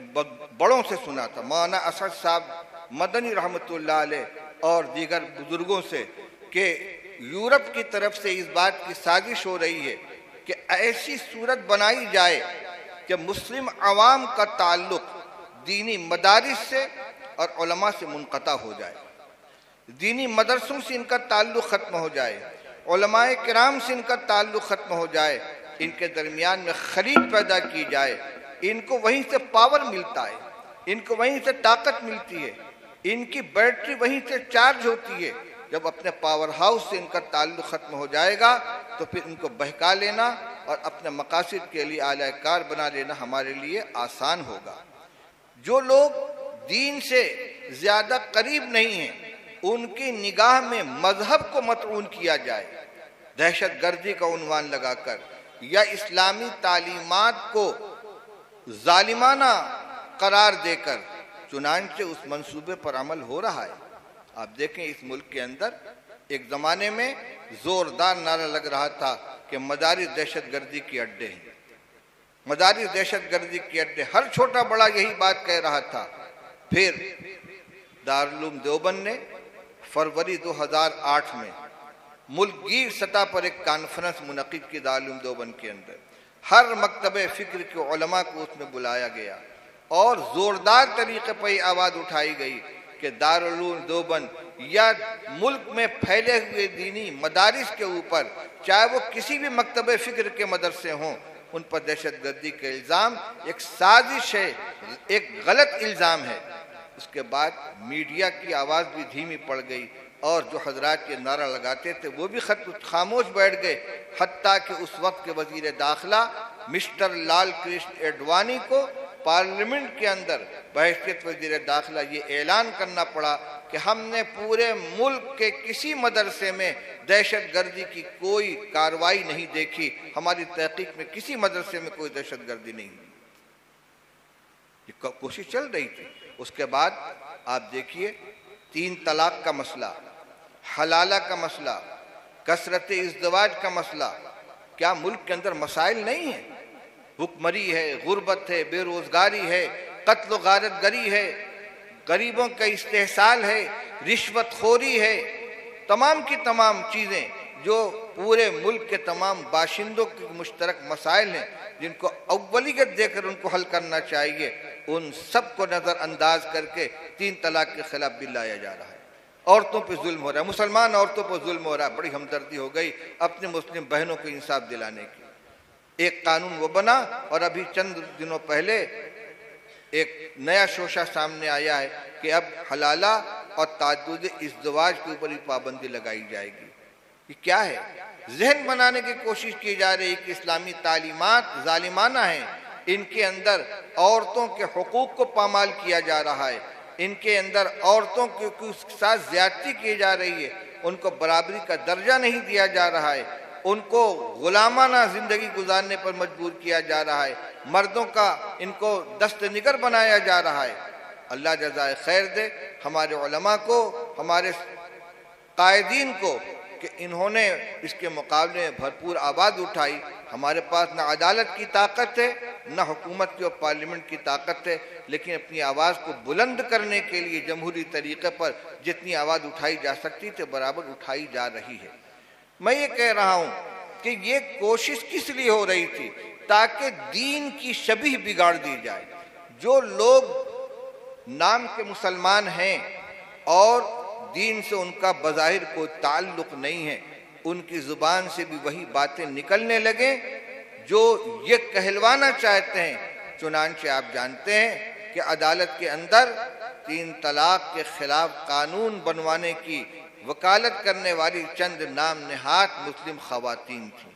S1: बड़ों से सुना था, मौलाना असद साहब मदनी रहमतुल्लाह अलैह और दीगर बुजुर्गों से, कि यूरोप की तरफ से इस बात की साजिश हो रही है कि ऐसी सूरत बनाई जाए कि मुस्लिम अवाम का ताल्लुक दीनी मदारिस से और उलमा से मुनक़ता हो जाए, दीनी मदरसों से इनका ताल्लुक ख़त्म हो जाए, उलमाए किराम से इनका ताल्लुक ख़त्म हो जाए, इनके दरमियान में खलीद पैदा की जाए। इनको वहीं से पावर मिलता है, इनको वहीं से ताकत मिलती है, इनकी बैटरी वहीं से चार्ज होती है। जब अपने पावर हाउस से इनका ताल्लुक ख़त्म हो जाएगा तो फिर इनको बहका लेना और अपने मकासद के लिए आलाकार बना लेना हमारे लिए आसान होगा। जो लोग दीन से ज़्यादा करीब नहीं हैं, उनकी निगाह में मजहब को मतऊन किया जाए, दहशत गर्दी का उन्वान लगाकर या इस्लामी तालीमात को जालिमाना करार देकर, चुनांचे उस मंसूबे पर अमल हो रहा है। आप देखें, इस मुल्क के अंदर एक ज़माने में ज़ोरदार नारा लग रहा था कि मदारिस दहशत गर्दी के अड्डे हैं, मदारिस दहशत गर्दी के अड्डे, हर छोटा बड़ा यही बात कह रहा था। फिर दारुल उलूम देवबंद ने फरवरी 2008 में मुल्कगीर सतह पर एक कॉन्फ्रेंस मुनक़िद की दारुल उलूम देवबंद के अंदर, हर मकतबे फ़िक्र के उलमा को उसमें बुलाया गया और ज़ोरदार तरीके पर यह आवाज़ उठाई गई कि दारुल उलूम देवबंद या मुल्क में फैले हुए दीनी मदारिस के ऊपर, चाहे वो किसी भी मकतबे फ़िक्र के मदरसे हों, उन पर दहशत गर्दी का इल्ज़ाम एक साजिश है, एक गलत इल्ज़ाम है। उसके बाद मीडिया की आवाज़ भी धीमी पड़ गई और जो हजरात ये नारा लगाते थे वो भी खामोश बैठ गए। हत्ता कि उस वक्त के वजीर दाखिला मिस्टर लाल कृष्ण एडवाणी को पार्लियामेंट के अंदर बहैसियत वजीर दाखिला ये ऐलान करना पड़ा कि हमने पूरे मुल्क के किसी मदरसे में दहशत गर्दी की कोई कार्रवाई नहीं देखी, हमारी तहकीक में किसी मदरसे में कोई दहशत गर्दी नहीं हुई। ये कोशिश चल रही थी। उसके बाद आप देखिए, 3 तलाक का मसला, हलाला का मसला, कसरत इज़्दिवाज का मसला, क्या मुल्क के अंदर मसाइल नहीं है? भुखमरी है, गुर्बत है, बेरोजगारी है, कत्ल गारत गरी है, गरीबों का इस्तेहसाल है, रिश्वतखोरी है, तमाम की तमाम चीज़ें जो पूरे मुल्क के तमाम बाशिंदों के मुश्तरक मसाइल हैं, जिनको अव्वलियत देकर उनको हल करना चाहिए, उन सब को नज़रअंदाज करके 3 तलाक के खिलाफ बिल लाया जा रहा है। औरतों पे जुल्म हो रहा है, मुसलमान औरतों पर जुल्म हो रहा है। बड़ी हमदर्दी हो गई अपने मुस्लिम बहनों को इंसाफ दिलाने की। एक कानून वो बना और अभी चंद दिनों पहले एक नया शोशा सामने आया है कि अब हलाला और ताजुद इज़्दिवाज के ऊपर ही पाबंदी लगाई जाएगी। ये क्या है? जहन बनाने की कोशिश की जा रही है कि इस्लामी तालीमात जालिमाना हैं, इनके अंदर औरतों के हुकूक को पामाल किया जा रहा है, इनके अंदर औरतों के साथ ज्यादती की जा रही है, उनको बराबरी का दर्जा नहीं दिया जा रहा है। उनको गुलामाना जिंदगी गुजारने पर मजबूर किया जा रहा है, मर्दों का इनको दस्त निगर बनाया जा रहा है। अल्लाह जज़ाए खैर दे हमारे उलमा को, हमारे कायदीन को कि इन्होंने इसके मुकाबले में भरपूर आवाज़ उठाई। हमारे पास न अदालत की ताकत है, न हुकूमत की और पार्लियामेंट की ताकत है, लेकिन अपनी आवाज़ को बुलंद करने के लिए जमहूरी तरीक़े पर जितनी आवाज़ उठाई जा सकती थी बराबर उठाई जा रही है। मैं ये कह रहा हूँ कि ये कोशिश किस लिए हो रही थी, ताकि दीन की शबीह बिगाड़ दी जाए। जो लोग नाम के मुसलमान हैं और दीन से उनका बज़ाहिर कोई ताल्लुक़ नहीं है, उनकी ज़ुबान से भी वही बातें निकलने लगे जो ये कहलवाना चाहते हैं। चुनांचे आप जानते हैं कि अदालत के अंदर 3 तलाक के खिलाफ कानून बनवाने की वकालत करने वाली चंद नाम नहाद मुस्लिम ख़वातीन थी,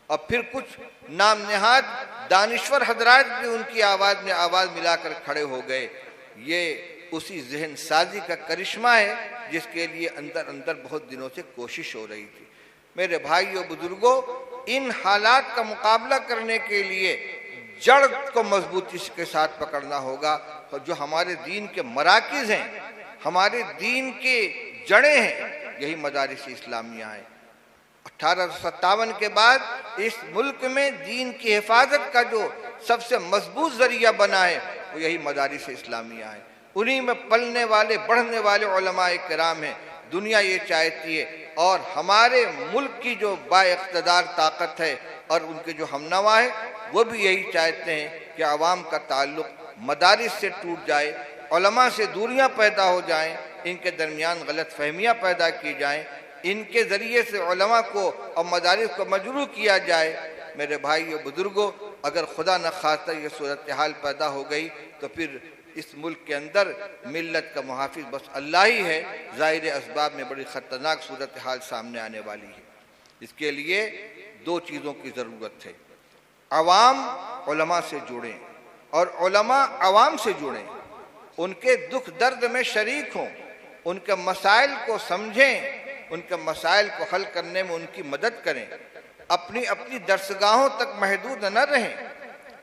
S1: और फिर कुछ नाम नहाद दानिश्वर हजरात भी उनकी आवाज़ में आवाज़ मिलाकर खड़े हो गए। ये उसी जहन साजी का करिश्मा है जिसके लिए अंदर अंदर बहुत दिनों से कोशिश हो रही थी। मेरे भाइयों बुजुर्गों, इन हालात का मुकाबला करने के लिए जड़ को मजबूती के साथ पकड़ना होगा। और जो हमारे दीन के मराकिज़ हैं, हमारे दीन के जड़ें हैं, यही मदारिस इस्लामिया है। 1857 के बाद इस मुल्क में दीन की हिफाजत का जो सबसे मजबूत जरिया बना है वो यही मदारिस इस्लामिया है। उन्हीं में पलने वाले बढ़ने वाले उलमाए किराम हैं। दुनिया ये चाहती है, और हमारे मुल्क की जो बाइख्तिदार ताकत है और उनके जो हमनवा है वो भी यही चाहते हैं कि आवाम का ताल्लुक़ मदारिस से टूट जाए, उलमा से दूरियां पैदा हो जाएं, इनके दरमियान गलत फहमियाँ पैदा की जाएं, इनके ज़रिए से उलमा को और मदारिस को मजरूह किया जाए। मेरे भाइयों बुजुर्गों, अगर खुदा न खास्ता ये सूरत हाल पैदा हो गई तो फिर इस मुल्क के अंदर मिल्लत का मुहाफिज बस अल्लाह ही है। ज़ाहिर असबाब में बड़ी ख़तरनाक सूरत हाल सामने आने वाली है। इसके लिए 2 चीज़ों की ज़रूरत है। अवाम उलमा से जुड़ें और उलमा अवाम से जुड़ें, उनके दुख दर्द में शरीक हों, उनके मसाइल को समझें, उनके मसाइल को हल करने में उनकी मदद करें। अपनी अपनी दरसगाहों तक महदूद न रहें।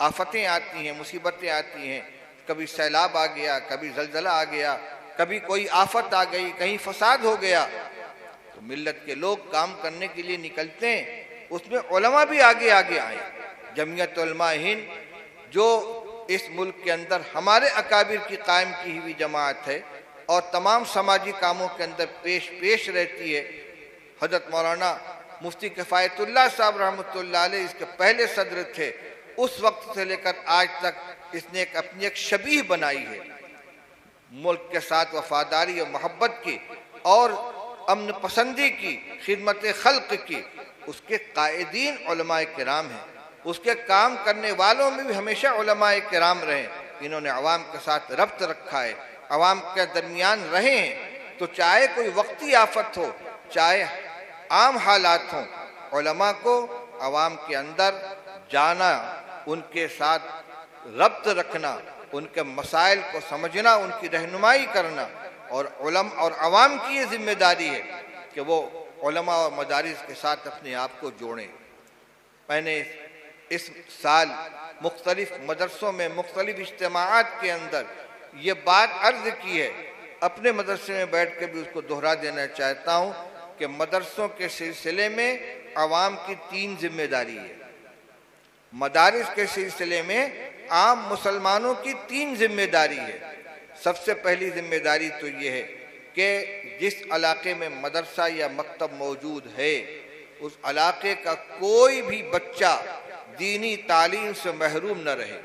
S1: आफतें आती हैं, मुसीबतें आती हैं, कभी सैलाब आ गया, कभी जलजला आ गया, कभी कोई आफत आ गई, कहीं फसाद हो गया, तो मिल्लत के लोग काम करने के लिए निकलते हैं, उसमें उलमा भी आगे आगे आए। जमीयत उलमा हिंद जो इस मुल्क के अंदर हमारे अकाबिर की कायम की हुई जमात है और तमाम समाजी कामों के अंदर पेश रहती है। हज़रत मौलाना मुफ्ती किफ़ायतुल्लाह साहब रहमतुल्लाह अलैह इसके पहले सदर थे। उस वक्त से लेकर आज तक इसने अपनी एक शबीह बनाई है, मुल्क के साथ वफादारी और मोहब्बत की और अमन पसंदी की, खिदमत खल्क की। उसके कायदीन उलमाए किराम हैं, उसके काम करने वालों में भी हमेशा उलमाए किराम रहे। इन्होंने अवाम के साथ रब्त रखा है, अवाम के दरमियान रहे हैं। तो चाहे कोई वक्ती आफत हो, चाहे आम हालात हों, उलमा को अवाम के अंदर जाना, उनके साथ रब्त रखना, उनके मसाइल को समझना, उनकी रहनुमाई करना, और अवाम की ये जिम्मेदारी है कि वो उलमा और मदारिस के साथ अपने आप को जोड़ें। मैंने इस साल मुख्तलिफ मदरसों में मुख्तलिफ इज्तिमाआत के अंदर ये बात अर्ज की है, अपने मदरसे में बैठ कर भी उसको दोहरा देना चाहता हूँ कि मदरसों के सिलसिले में अवाम की 3 जिम्मेदारी है। मदारिस के सिलसिले में आम मुसलमानों की 3 जिम्मेदारी है। सबसे पहली जिम्मेदारी तो ये है कि जिस इलाके में मदरसा या मकतब मौजूद है, उस इलाके का कोई भी बच्चा दीनी तालीम से महरूम न रहे।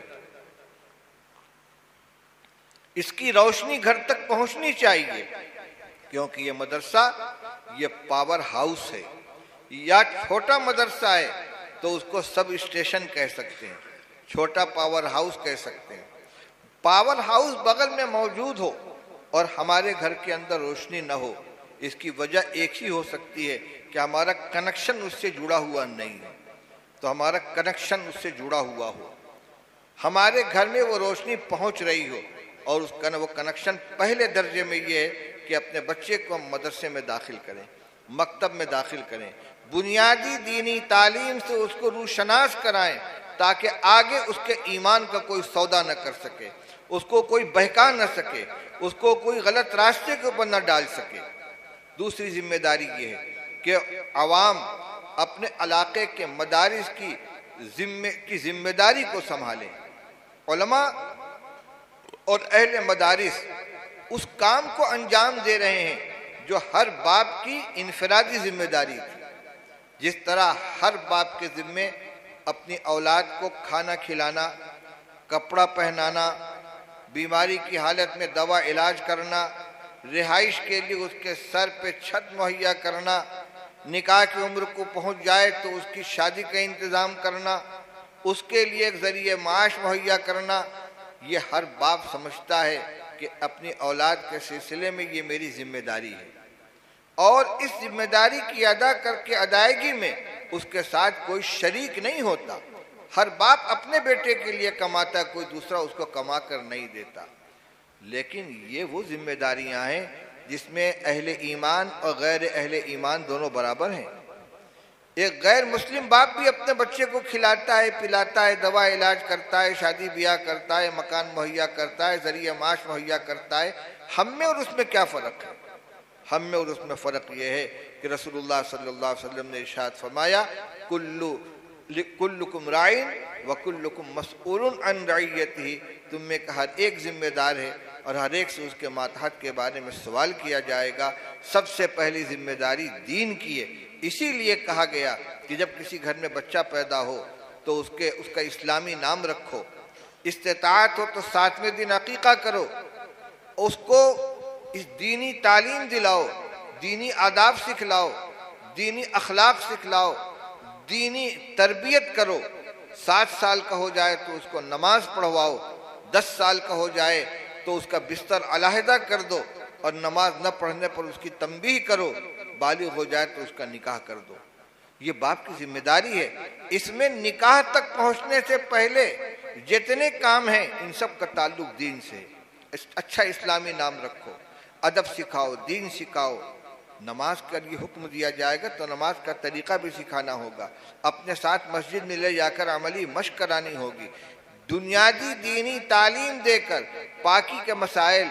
S1: इसकी रोशनी घर तक पहुंचनी चाहिए, क्योंकि ये मदरसा ये पावर हाउस है। या छोटा मदरसा है तो उसको सब स्टेशन कह सकते हैं, छोटा पावर हाउस कह सकते हैं। पावर हाउस बगल में मौजूद हो और हमारे घर के अंदर रोशनी न हो, इसकी वजह एक ही हो सकती है कि हमारा कनेक्शन उससे जुड़ा हुआ नहीं है। तो हमारा कनेक्शन उससे जुड़ा हुआ हो, हमारे घर में वो रोशनी पहुंच रही हो, और उसका वो कनेक्शन पहले दर्जे में ये है कि अपने बच्चे को हम मदरसे में दाखिल करें। मकतब में दाखिल करें, बुनियादी दीनी तालीम से उसको रूशनास कराएं ताकि आगे उसके ईमान का कोई सौदा न कर सके, उसको कोई बहका न सके, उसको कोई गलत रास्ते के ऊपर न डाल सके। दूसरी जिम्मेदारी ये है कि अवाम अपने इलाके के मदारिस की जिम्मेदारी को संभालें। उलमा और अहले मदारिस उस काम को अंजाम दे रहे हैं जो हर बाप की इनफरादी जिम्मेदारी थी। जिस तरह हर बाप के जिम्मे अपनी औलाद को खाना खिलाना, कपड़ा पहनाना, बीमारी की हालत में दवा इलाज करना, रिहाइश के लिए उसके सर पे छत मुहैया करना, निकाह की उम्र को पहुंच जाए तो उसकी शादी का इंतज़ाम करना, उसके लिए एक ज़रिए माश मुहैया करना, ये हर बाप समझता है कि अपनी औलाद के सिलसिले में ये मेरी जिम्मेदारी है। और इस जिम्मेदारी की अदा करके अदायगी में उसके साथ कोई शरीक नहीं होता। हर बाप अपने बेटे के लिए कमाता, कोई दूसरा उसको कमा कर नहीं देता। लेकिन ये वो जिम्मेदारियां हैं जिसमें अहले ईमान और गैर अहले ईमान दोनों बराबर हैं। एक गैर मुस्लिम बाप भी अपने बच्चे को खिलाता है, पिलाता है, दवा इलाज करता है, शादी ब्याह करता है, मकान मुहैया करता है, जरिए माश मुहैया करता है। हम में और उसमें क्या फ़र्क है? हम में और उसमें फ़र्क ये है कि रसूलुल्लाह सल्लल्लाहु अलैहि वसल्लम ने इरशाद फरमाया, कुल्लुकुम राइन व कुल्लुकुम मसऊलुन अन रइयतिही, तुम में का हर एक जिम्मेदार है और हर एक से उसके मातहत के बारे में सवाल किया जाएगा। सबसे पहली जिम्मेदारी दीन की है। इसीलिए कहा गया कि जब किसी घर में बच्चा पैदा हो तो उसका इस्लामी नाम रखो, इस्तिताअत हो तो 7वें दिन अकीका करो, उसको इस दीनी तालीम दिलाओ, दीनी आदाब सिखलाओ, दीनी अखलाक सिखलाओ, दीनी तरबियत करो। 7 साल का हो जाए तो उसको नमाज पढ़वाओ, 10 साल का हो जाए तो उसका बिस्तर अलहदा कर दो और नमाज न पढ़ने पर उसकी तंबीह करो, बालिग हो जाए तो उसका निकाह कर दो। ये बाप की जिम्मेदारी है। इसमें निकाह तक पहुंचने से पहले जितने काम हैं इन सब का ताल्लुक दीन से। अच्छा इस्लामी नाम रखो, अदब सिखाओ, दीन सिखाओ। नमाज का ये हुक्म दिया जाएगा तो नमाज का तरीका भी सिखाना होगा, अपने साथ मस्जिद में ले जाकर अमली मश्क करानी होगी। दुनियादी दीनी तालीम देकर पाकी के मसाइल,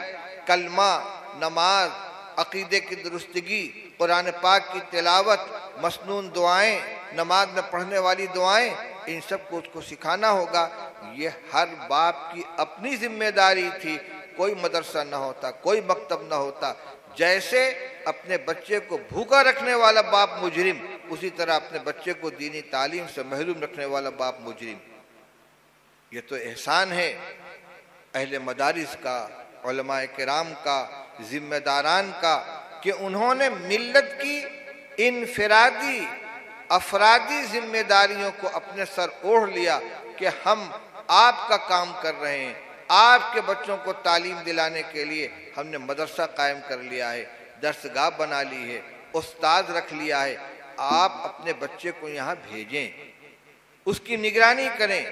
S1: कलमा, नमाज, अकीदे की दुरुस्तगी, कुरान पाक की तिलावत, मसनून दुआएं, नमाज में पढ़ने वाली दुआएं, इन सब को उसको सिखाना होगा। ये हर बाप की अपनी जिम्मेदारी थी। कोई मदरसा न होता, कोई मकतब न होता। जैसे अपने बच्चे को भूखा रखने वाला बाप मुजरिम, उसी तरह अपने बच्चे को दीनी तालीम से महरूम रखने वाला बाप मुजरिम। ये तो एहसान है अहले मदारिस का, उलमाए किराम का, जिम्मेदारान का, कि उन्होंने मिल्लत की इनफरादी अफरादी जिम्मेदारियों को अपने सर ओढ़ लिया कि हम आपका काम कर रहे हैं। आपके बच्चों को तालीम दिलाने के लिए हमने मदरसा कायम कर लिया है, दरसगाह बना ली है, उस्ताद रख लिया है। आप अपने बच्चे को यहाँ भेजें, उसकी निगरानी करें,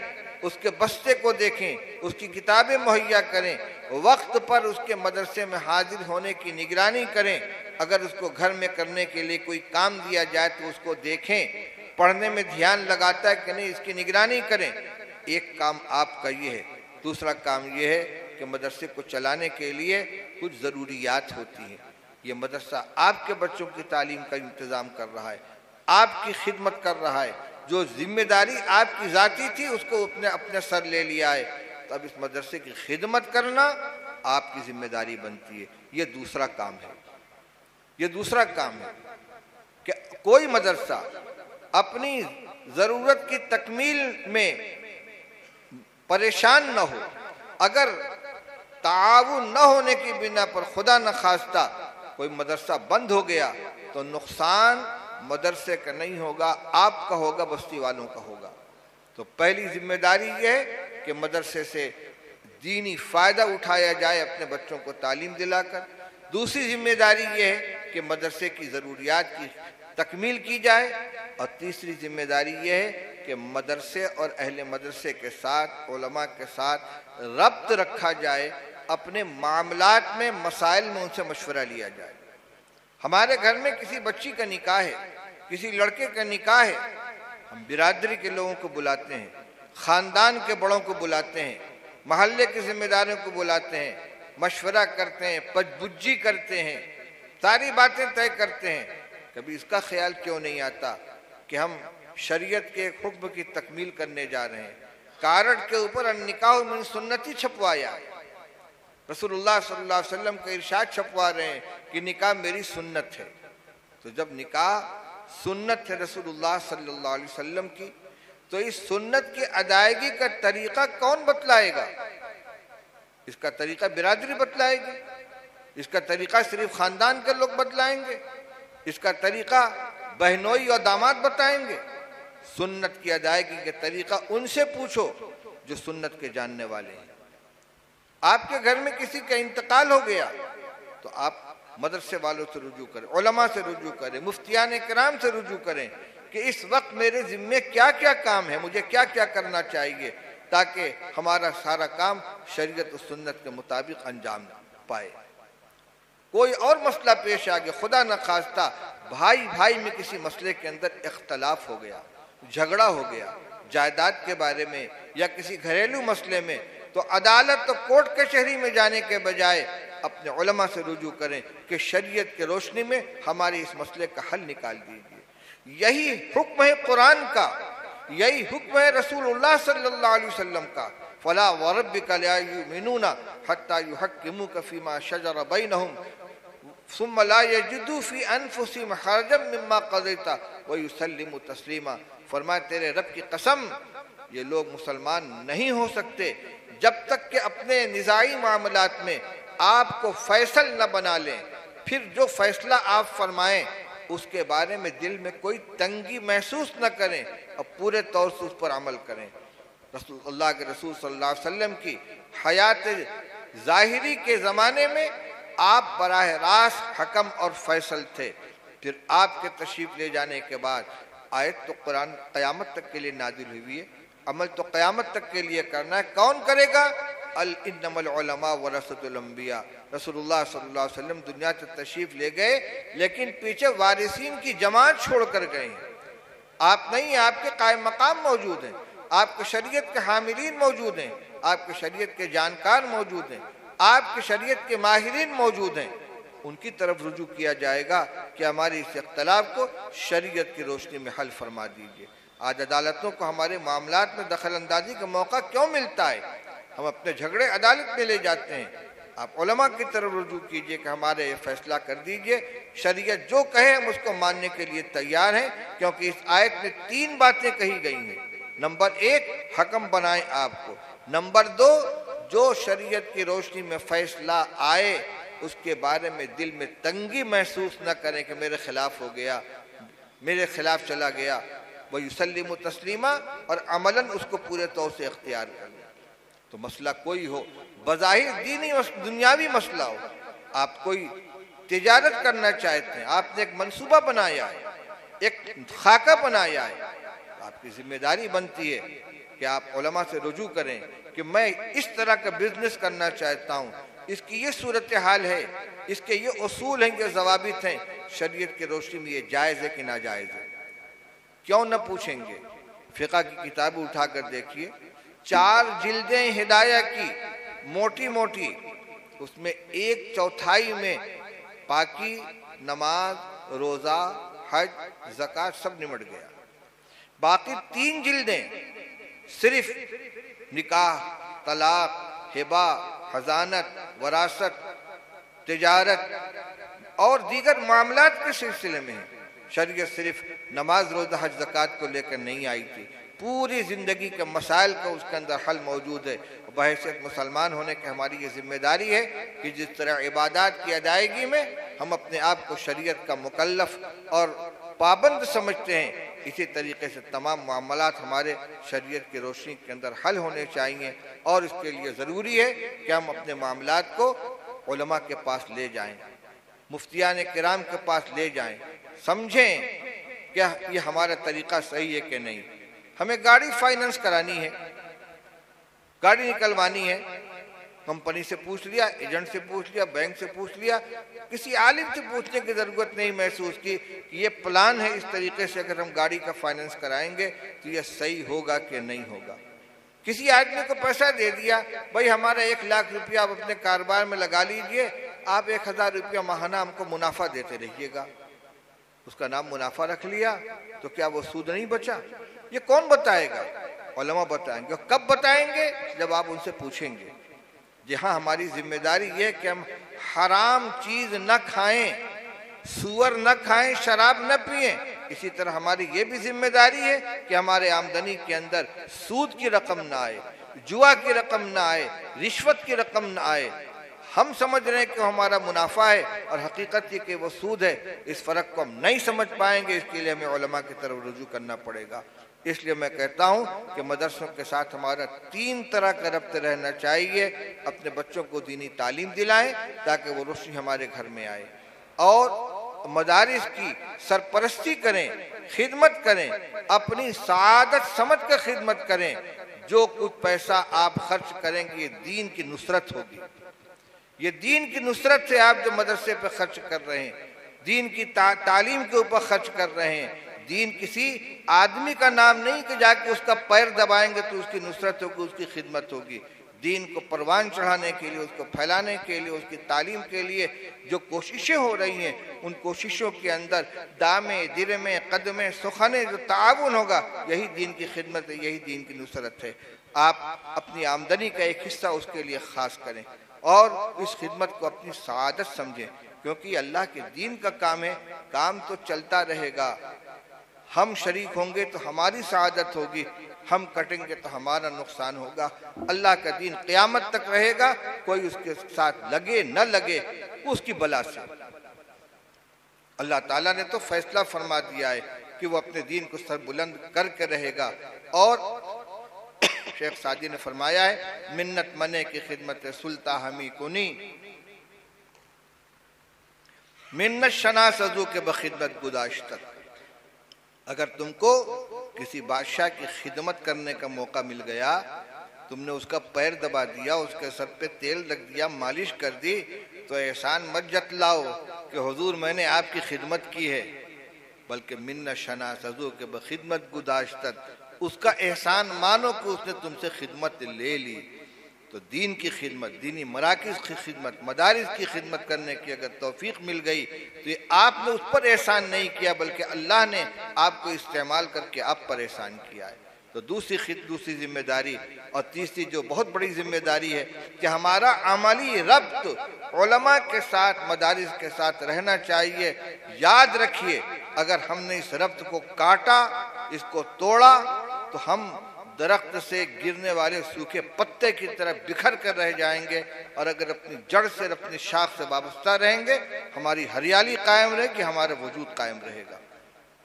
S1: उसके बस्ते को देखें, उसकी किताबें मुहैया करें, वक्त पर उसके मदरसे में हाजिर होने की निगरानी करें। अगर उसको घर में करने के लिए कोई काम दिया जाए तो उसको देखें, पढ़ने में ध्यान लगाता है कि नहीं, इसकी निगरानी करें। एक काम आपका ये है। दूसरा काम ये है कि मदरसे को चलाने के लिए कुछ ज़रूरियात होती हैं। ये मदरसा आपके बच्चों की तालीम का इंतज़ाम कर रहा है, आपकी खिदमत कर रहा है। जो जिम्मेदारी आपकी ज़ाती थी उसको उसने अपने सर ले लिया है, तो अब इस मदरसे की खिदमत करना आपकी जिम्मेदारी बनती है। ये दूसरा काम है। ये दूसरा काम है कि कोई मदरसा अपनी ज़रूरत की तकमील में परेशान न हो। अगर ताउन न होने की बिना पर खुदा न खास्ता कोई मदरसा बंद हो गया तो नुकसान मदरसे का नहीं होगा, आपका होगा, बस्ती वालों का होगा। तो पहली जिम्मेदारी ये है कि मदरसे से दीनी फ़ायदा उठाया जाए अपने बच्चों को तालीम दिलाकर। दूसरी जिम्मेदारी ये है कि मदरसे की ज़रूरियात की तकमील की जाए। और तीसरी जिम्मेदारी ये है कि मदरसे और अहले मदरसे के साथ, उलमा के साथ रब्त रखा जाए, अपने मामलात में, मसाइल में उनसे मशवरा लिया जाए। हमारे घर में किसी बच्ची का निकाह है, किसी लड़के का निकाह है, हम बिरादरी के लोगों को बुलाते हैं, खानदान के बड़ों को बुलाते हैं, मोहल्ले के जिम्मेदारों को बुलाते हैं, मशवरा करते हैं, पजबुज्जी करते हैं, सारी बातें तय करते हैं। कभी इसका ख्याल क्यों नहीं आता कि हम शरीयत के एक हुक्म की तकमील करने जा रहे हैं। कार्ड के ऊपर निकाह मिन सुन्नती छपवाया, रसूलुल्लाह सल्लल्लाहु अलैहि वसल्लम का इरशाद छपवा रहे हैं कि निकाह मेरी सुन्नत है। तो जब निकाह सुन्नत है रसूलुल्लाह सल्लल्लाहु अलैहि वसल्लम की, तो इस सुन्नत की अदायगी का तरीका कौन बतलाएगा? इसका तरीका बिरादरी बतलाएगी, इसका तरीका सिर्फ खानदान के लोग बतलाएंगे, इसका तरीका बहनोई और दामाद बताएंगे। सुन्नत की अदायगी का तरीका उनसे पूछो जो सुन्नत के जानने वाले हैं। आपके घर में किसी का इंतकाल हो गया तो आप मदरसे वालों से रुजू करें, उलमा से रुजू करें, मुफ्तियान किराम से रुजू करें कि इस वक्त मेरे जिम्मे क्या क्या काम है, मुझे क्या क्या करना चाहिए, ताकि हमारा सारा काम शरीयत और सुन्नत के मुताबिक अंजाम पाए। कोई और मसला पेश आ गया, खुदा न खास्ता भाई भाई में किसी मसले के अंदर इख्तलाफ हो गया, झगड़ा हो गया जायदाद के बारे में या किसी घरेलू मसले में, तो अदालत तो कोर्ट कचहरी में जाने के बजाय अपने उलमा से रुजू करें कि शरीयत के रोशनी में हमारे इस मसले का हल निकाल दीजिए। यही हुक्म है कुरान का, यही हुक्म है रसूलुल्लाह सल्लल्लाहु अलैहि वसल्लम का। फला व रब्बिका ला युमिनूना हत्ता युहक्किमुका फीमा शजरा बैनहुम सुम्मा ला यजिदू फी अनफुसिहिम हरजम मिम्मा क़ज़ैता व युसल्लिमू तस्लीमा। फरमाया तेरे रब की कसम, ये लोग मुसलमान नहीं हो सकते जब तक कि अपने निज़ाई मामलात में आपको फैसल न बना लें, फिर जो फैसला आप फरमाएं उसके बारे में दिल में कोई तंगी महसूस न करें और पूरे तौर से उस पर अमल करें। अल्लाह के रसूल सल्लल्लाहु अलैहि वसल्लम की हयात ज़ाहिरी के ज़माने में आप बराह रास्त हकम और फैसल थे, फिर आपके तशरीफ ले जाने के बाद आयत तो कुरान क़यामत तक के लिए नाजिल हुई है, अमल तो क़यामत तक के लिए करना है। कौन करेगा? अल इन्नमल उलमा वरसतुल अंबिया। रसूलुल्लाह सल्लल्लाहु अलैहि वसल्लम दुनिया से तशरीफ ले गए, लेकिन पीछे वारिसीन की जमात छोड़ कर गए हैं। आप नहीं, आपके कायम मकाम मौजूद हैं, आपके शरीयत के हामिलीन मौजूद हैं, आपके शरीयत के जानकार मौजूद हैं, आपके शरीयत के माहिरीन मौजूद हैं। उनकी तरफ रुजू किया जाएगा कि हमारे इस इख्तलाफ को शरीयत की रोशनी में हल फरमा दीजिए। आज अदालतों को हमारे मामलात में दखल अंदाजी का मौका क्यों मिलता है? हम अपने झगड़े अदालत में ले जाते हैं। आप उलमा की तरफ रुजू कीजिए कि हमारे ये फैसला कर दीजिए, शरीयत जो कहे हम उसको मानने के लिए तैयार हैं, क्योंकि इस आयत में 3 बातें कही गई हैं। नंबर 1, हकम बनाएं आपको। नंबर 2, जो शरीयत की रोशनी में फैसला आए उसके बारे में दिल में तंगी महसूस न करें कि मेरे खिलाफ हो गया, मेरे खिलाफ चला गया। वह युसल्लिमु तस्लीमा, और अमलन उसको पूरे तौर से इख्तियार कर लें। तो मसला कोई हो, बज़ाहिर दीनी दुनियावी मसला हो, आप कोई तिजारत करना चाहते हैं, आपने एक मंसूबा बनाया है, एक खाका बनाया है, आपकी जिम्मेदारी बनती है कि आप उलमा से रुजू करें कि मैं इस तरह का बिजनेस करना चाहता हूँ, इसकी ये सूरत हाल है, इसके ये उसूल हैं, ये ज़वाबित हैं, शरीयत की रोशनी में ये जायज़ है कि नाजायज़ है। क्यों न पूछेंगे? फ़िक़्ह की किताबें उठाकर देखिए, 4 जिल्दें हिदाया की मोटी मोटी, उसमें 1/4 में पाकी, नमाज, रोज़ा, हज, ज़कात सब निमट गया। बाकी 3 जिल्दें सिर्फ निकाह, तलाक, हिबा, हजानत, वरासत, तिजारत और दीगर मामलात के सिलसिले में है। शरीयत सिर्फ नमाज, रोज़ा, हज, ज़कात को लेकर नहीं आई थी, पूरी ज़िंदगी के मसाइल का उसके अंदर हल मौजूद है। बहैसियत मुसलमान होने की हमारी ये जिम्मेदारी है कि जिस तरह इबादत की अदायगी में हम अपने आप को शरीयत का मुकल्लफ और पाबंद समझते हैं, इसी तरीके से तमाम मामलात हमारे शरीयत की रोशनी के अंदर हल होने चाहिए। और इसके लिए ज़रूरी है कि हम अपने मामलात को उलमा के पास ले जाएं, मुफ्तियान किराम के पास ले जाएं, समझें क्या ये हमारा तरीक़ा सही है कि नहीं। हमें गाड़ी फाइनेंस करानी है, गाड़ी निकलवानी है, कंपनी से पूछ लिया, एजेंट से पूछ लिया, बैंक से पूछ लिया, किसी आलिम से पूछने की जरूरत नहीं महसूस की कि ये प्लान है, इस तरीके से अगर हम गाड़ी का फाइनेंस कराएंगे तो ये सही होगा कि नहीं होगा। किसी आदमी को पैसा दे दिया, भाई हमारा 1 लाख रुपया आप अपने कारोबार में लगा लीजिए, आप 1000 रुपया माहाना हमको मुनाफा देते रहिएगा। उसका नाम मुनाफा रख लिया तो क्या वो सूद नहीं बचा? ये कौन बताएगा? उलमा बताएंगे। और कब बताएंगे? जब आप उनसे पूछेंगे। जी हाँ, हमारी जिम्मेदारी ये है कि हम हराम चीज न खाएं, सुअर न खाएं, शराब न पिएं। इसी तरह हमारी ये भी जिम्मेदारी है कि हमारे आमदनी के अंदर सूद की रकम ना आए, जुआ की रकम ना आए, रिश्वत की रकम ना आए। हम समझ रहे हैं कि हमारा मुनाफा है और हकीकत ये कि वो सूद है। इस फर्क को हम नहीं समझ पाएंगे, इसके लिए हमें उलमा की तरफ रुजू करना पड़ेगा। इसलिए मैं कहता हूँ कि मदरसों के साथ हमारा 3 तरह का रब्त रहना चाहिए। अपने बच्चों को दीनी तालीम दिलाएं ताकि वो रोशनी हमारे घर में आए, और मदारिस की सरपरस्ती करें, खिदमत करें, अपनी सादत समझ कर खिदमत करें। जो कुछ पैसा आप खर्च करेंगे ये दीन की नुसरत होगी। ये दीन की नुसरत से आप जो मदरसे पे खर्च कर रहे हैं, दीन की तालीम के ऊपर खर्च कर रहे हैं। दीन किसी आदमी का नाम नहीं कि जाके उसका पैर दबाएंगे तो उसकी नुसरत होगी, उसकी खिदमत होगी। दीन को परवान चढ़ाने के लिए, उसको फैलाने के लिए, उसकी तालीम के लिए जो कोशिशें हो रही हैं, उन कोशिशों के अंदर दामे दिरमे कदमे सुखने जो ताउन होगा, यही दीन की खिदमत है, यही दीन की नुसरत है। आप अपनी आमदनी का एक हिस्सा उसके लिए खास करें और इस खिदमत को अपनी सआदत समझें, क्योंकि अल्लाह के दीन का काम है। काम तो चलता रहेगा, हम शरीक होंगे तो हमारी सआदत होगी, हम कटेंगे तो हमारा नुकसान होगा। अल्लाह का दीन क़यामत तक रहेगा, कोई उसके साथ लगे न लगे उसकी बला से। अल्लाह ताला ने तो फैसला फरमा दिया है कि वो अपने दीन को सर बुलंद करके रहेगा। और शेख सादी ने फरमाया है, मिन्नत मने की खिदमत सुल्ता हमी कुनी, मिन्नत शना सजू के बखिदमत गुदाश्तक। अगर तुमको किसी बादशाह की खिदमत करने का मौका मिल गया, तुमने उसका पैर दबा दिया, उसके सर पे तेल रख दिया, मालिश कर दी, तो एहसान मत जतलाओ कि हुजूर मैंने आपकी खिदमत की है, बल्कि मिन्नत शना सजू के बखिदमत गुदाश्तक, उसका एहसान मानो कि उसने तुमसे खिदमत ले ली। तो दीन की खिदमत, दीनी मराकिज़ की खिदमत, मदारिस की खिदमत करने की अगर तौफीक मिल गई तो ये आपने उस पर एहसान नहीं किया, बल्कि अल्लाह ने आपको इस्तेमाल करके आप पर एहसान किया है। तो दूसरी जिम्मेदारी और तीसरी जो बहुत बड़ी जिम्मेदारी है कि हमारा अमली रब्त उलमा के साथ, मदारिस के साथ रहना चाहिए। याद रखिए, अगर हमने इस रब्त को काटा, इसको तोड़ा, तो हम दरख्त से गिरने वाले सूखे पत्ते की तरह बिखर कर रह जाएंगे। और अगर अपनी जड़ से, अपनी शाख से वाबस्ता रहेंगे, हमारी हरियाली कायम रहेगी, हमारा वजूद कायम रहेगा।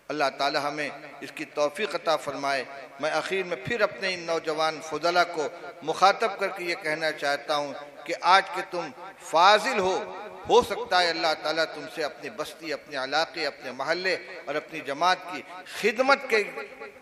S1: अल्लाह ताला हमें इसकी तौफीक अता फरमाए। मैं आखिर में फिर अपने इन नौजवान फुजला को मुखातब करके ये कहना चाहता हूँ कि आज के तुम फाजिल हो सकता है अल्लाह ताला तुमसे अपनी बस्ती, अपने इलाके, अपने महल्ले और अपनी जमात की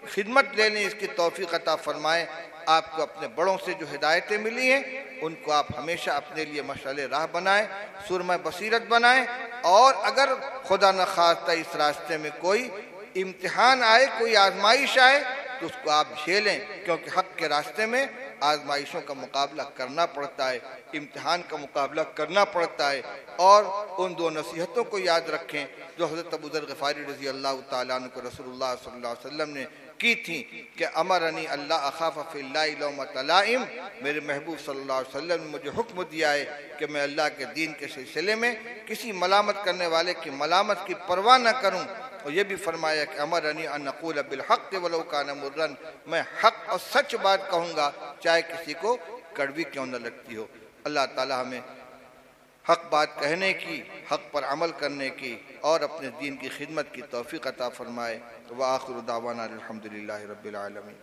S1: खिदमत लेने इसकी तौफीक अता फरमाए। आपको अपने बड़ों से जो हिदायतें मिली हैं उनको आप हमेशा अपने लिए मशाले राह बनाएं, सुरमा बसीरत बनाएं। और अगर खुदा न खास्ता इस रास्ते में कोई इम्तिहान आए, कोई आजमाइश आए, तो उसको आप झेलें, क्योंकि हक के रास्ते में आजमाइशों का मुकाबला करना पड़ता है, इम्तिहान का मुकाबला करना पड़ता है। और उन 2 नसीहतों को याद रखें जो हज़रत अबू ज़र ग़िफ़ारी रज़ी अल्लाह तआला अन्हु को रसूलुल्लाह सल्लल्लाहु अलैहि वसल्लम ने की थी कि अमरनी अल्लाह अख़ाफ़ फ़िल्लाहि लौमत लाइम, मेरे महबूब सल्लल्लाहु अलैहि वसल्लम ने मुझे हुक्म दिया है कि मैं अल्लाह के दीन के सिलसिले में किसी मलामत करने वाले की मलामत की परवाह न करूँ। और ये भी फरमाया कि अमरनी अन नक़ूल बिल हक़्क़ वलौ कान मुर्रन, मैं हक़ और सच बात कहूँगा चाहे किसी को कड़वी क्यों न लगती हो। अल्लाह ताला हमें हक़ बात कहने की, हक़ पर अमल करने की और अपने दीन की खिदमत की तौफीक अता फरमाए। व आखिरु दावाना अल्हम्दुलिल्लाहि रब्बिल आलमीन।